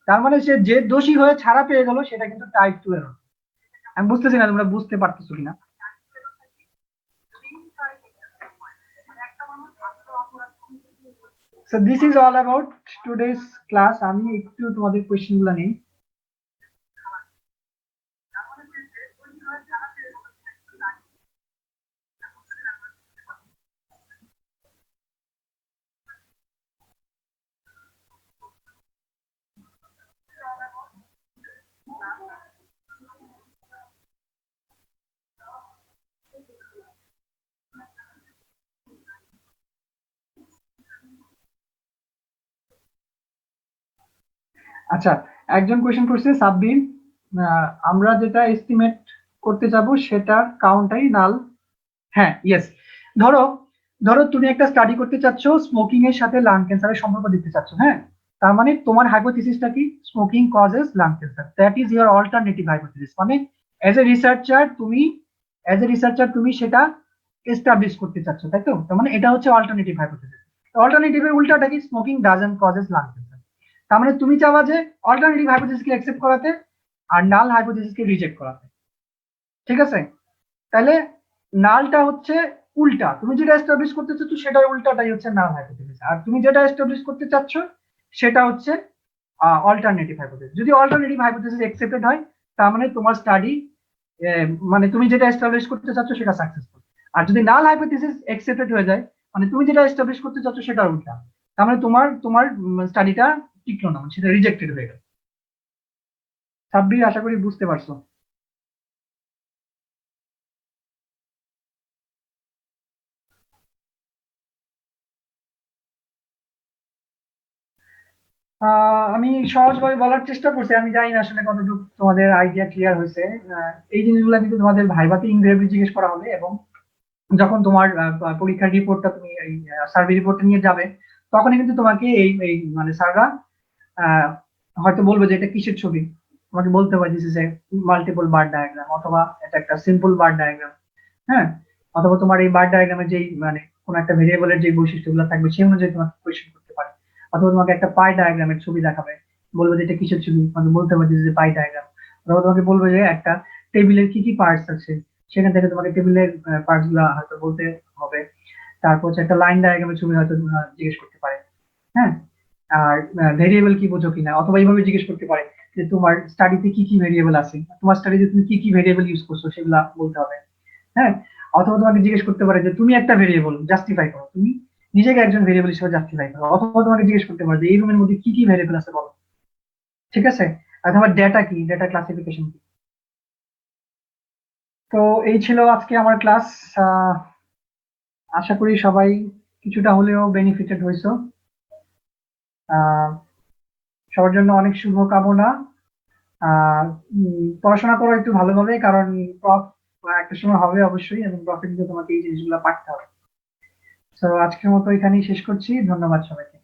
তার মানে সে যে দোষী হয়ে ছাড়া পেয়ে গেল, সেটা কিন্তু টাইপ 2 এরর। আমি বুঝতেছি না তোমরা বুঝতে পারতেছো কিনা। So this is all about today's class. আমি একটু তোমাদের কোয়েশ্চেন গুলো নেই। আচ্ছা, একজন কোয়েশ্চেন করছে সাব্বির, আমরা যেটা এস্টিমেট করতে যাব সেটার কাউন্টটাই নাল। হ্যাঁ, ইয়েস। ধরো ধরো তুমি একটা স্টাডি করতে চাচ্ছ, স্মোকিং এর সাথে লাং ক্যান্সারের সম্পর্ক দিতে চাচ্ছ, হ্যাঁ? তার মানে তোমার হাইপোথিসিসটা কি? Smoking causes lung cancer, that is your alternative hypothesis. মানে এজ এ রিসার্চার তুমি সেটা এস্টাবলিশ করতে চাচ্ছ, তাই তো? তার মানে এটা হচ্ছে অল্টারনেটিভ হাইপোথিসিস। অল্টারনেটিভের উল্টাটা কি? Smoking doesn't causes lung cancer. তার মানে তুমি চাওয়া যে অল্টারনেটিভ হাইপোথিসিসকে অ্যাকসেপ্ট করাতে আর নাল হাইপোথিসিসকে রিজেক্ট করাতে, ঠিক আছে? তাহলে নালটা হচ্ছে উল্টা, তুমি যেটা এস্টাবলিশ করতে চাচ্ছ সেটার উল্টাটাই হচ্ছে নাল হাইপোথিসিস, আর তুমি যেটা এস্টাবলিশ করতে চাচ্ছ সেটা হচ্ছে অল্টারনেটিভ হাইপোথিসিস। যদি অল্টারনেটিভ হাইপোথিসিস অ্যাকসেপ্টেড হয়, তার মানে তোমার স্টাডি, মানে তুমি যেটা এস্টাবলিশ করতে চাচ্ছ সেটা সাকসেসফুল। আর যদি নাল হাইপোথিসিস অ্যাকসেপ্টেড হয়ে যায়, মানে তুমি যেটা এস্টাবলিশ করতে চাচ্ছ সেটার উল্টা, তার মানে তোমার তোমার স্টাডিটা টিকলো না, মানে সেটা রিজেক্টেড হয়ে গেল। সাব্বির, আশা করি বুঝতে পারছো। আমি সহজভাবে বলার চেষ্টা করছি, আমি জানি না আসলে কতটুকু তোমাদের আইডিয়া ক্লিয়ার হয়েছে। এই জিনিসগুলো কিন্তু তোমাদের ভাইভাতে ইনভেরিয়াবলি জিজ্ঞেস করা হবে, এবং যখন তোমার পরীক্ষার রিপোর্টটা তুমি এই সার্ভে রিপোর্টটা নিয়ে যাবে, তখনই কিন্তু তোমাকে এই এই মানে স্যাররা আহ, হয়তো বলবে যে এটা কিসের ছবি। তোমাকে বলতে হবে this is a multiple bar diagram, অথবা এটা একটা সিম্পল বার ডায়াগ্রাম, হ্যাঁ? অথবা তোমার এই বার ডায়াগ্রামে যেই মানে কোন একটা ভেরিয়েবলের যে বৈশিষ্ট্যগুলো থাকবে সেই অনুযায়ী তোমাকে কোয়েশ্চেন করতে পারে। অথবা তোমাকে একটা পাই ডায়াগ্রামের ছবি দেখাবে, বলবে যে এটা কিসের ছবি, তোমাকে বলতে হবে যে পাই ডায়াগ্রাম। অথবা তোমাকে বলবে যে একটা টেবিলের কি কি পার্টস আছে, সেখান থেকে তোমাকে টেবিলের পার্টস গুলা হয়তো বলতে হবে। তারপর হচ্ছে একটা লাইন ডায়াগ্রামের ছবি হয়তো জিজ্ঞেস করতে পারে, হ্যাঁ? আর ভেরিয়েবল কি বোঝো কিনা, অথবা এইভাবে জিজ্ঞেস করতে পারে যে তোমার স্টাডিতে কি কি ভেরিয়েবল আছে, তোমার স্টাডিতে তুমি কি কি ভেরিয়েবল ইউজ করছো সেগুলা বলতে হবে, হ্যাঁ? অথবা তোমাকে জিজ্ঞেস করতে পারে যে তুমি একটা ভেরিয়েবল জাস্টিফাই করো, তুমি নিজেকে একজন ভেরিয়েবল হিসেবে জাস্টিফাই করো। অথবা তোমাকে জিজ্ঞেস করতে পারে যে এই রুমের মধ্যে কি কি ভেরিয়েবল আছে বলো, ঠিক আছে? আর তোমার ডেটা কি, ডেটা ক্লাসিফিকেশন কি। তো এই ছিল আজকে আমার ক্লাস। আশা করি সবাই কিছুটা হলেও বেনিফিটেড হয়েছো। আহ সবার জন্য অনেক শুভকামনা। আহ পড়াশোনা করো একটু ভালোভাবে, কারণ প্রফ একটা সময় হবে অবশ্যই, এবং প্রফে কিন্তু তোমাকে এই জিনিসগুলো পাঠতে হবে। তো আজকের মতো এখানেই শেষ করছি, ধন্যবাদ সবাইকে।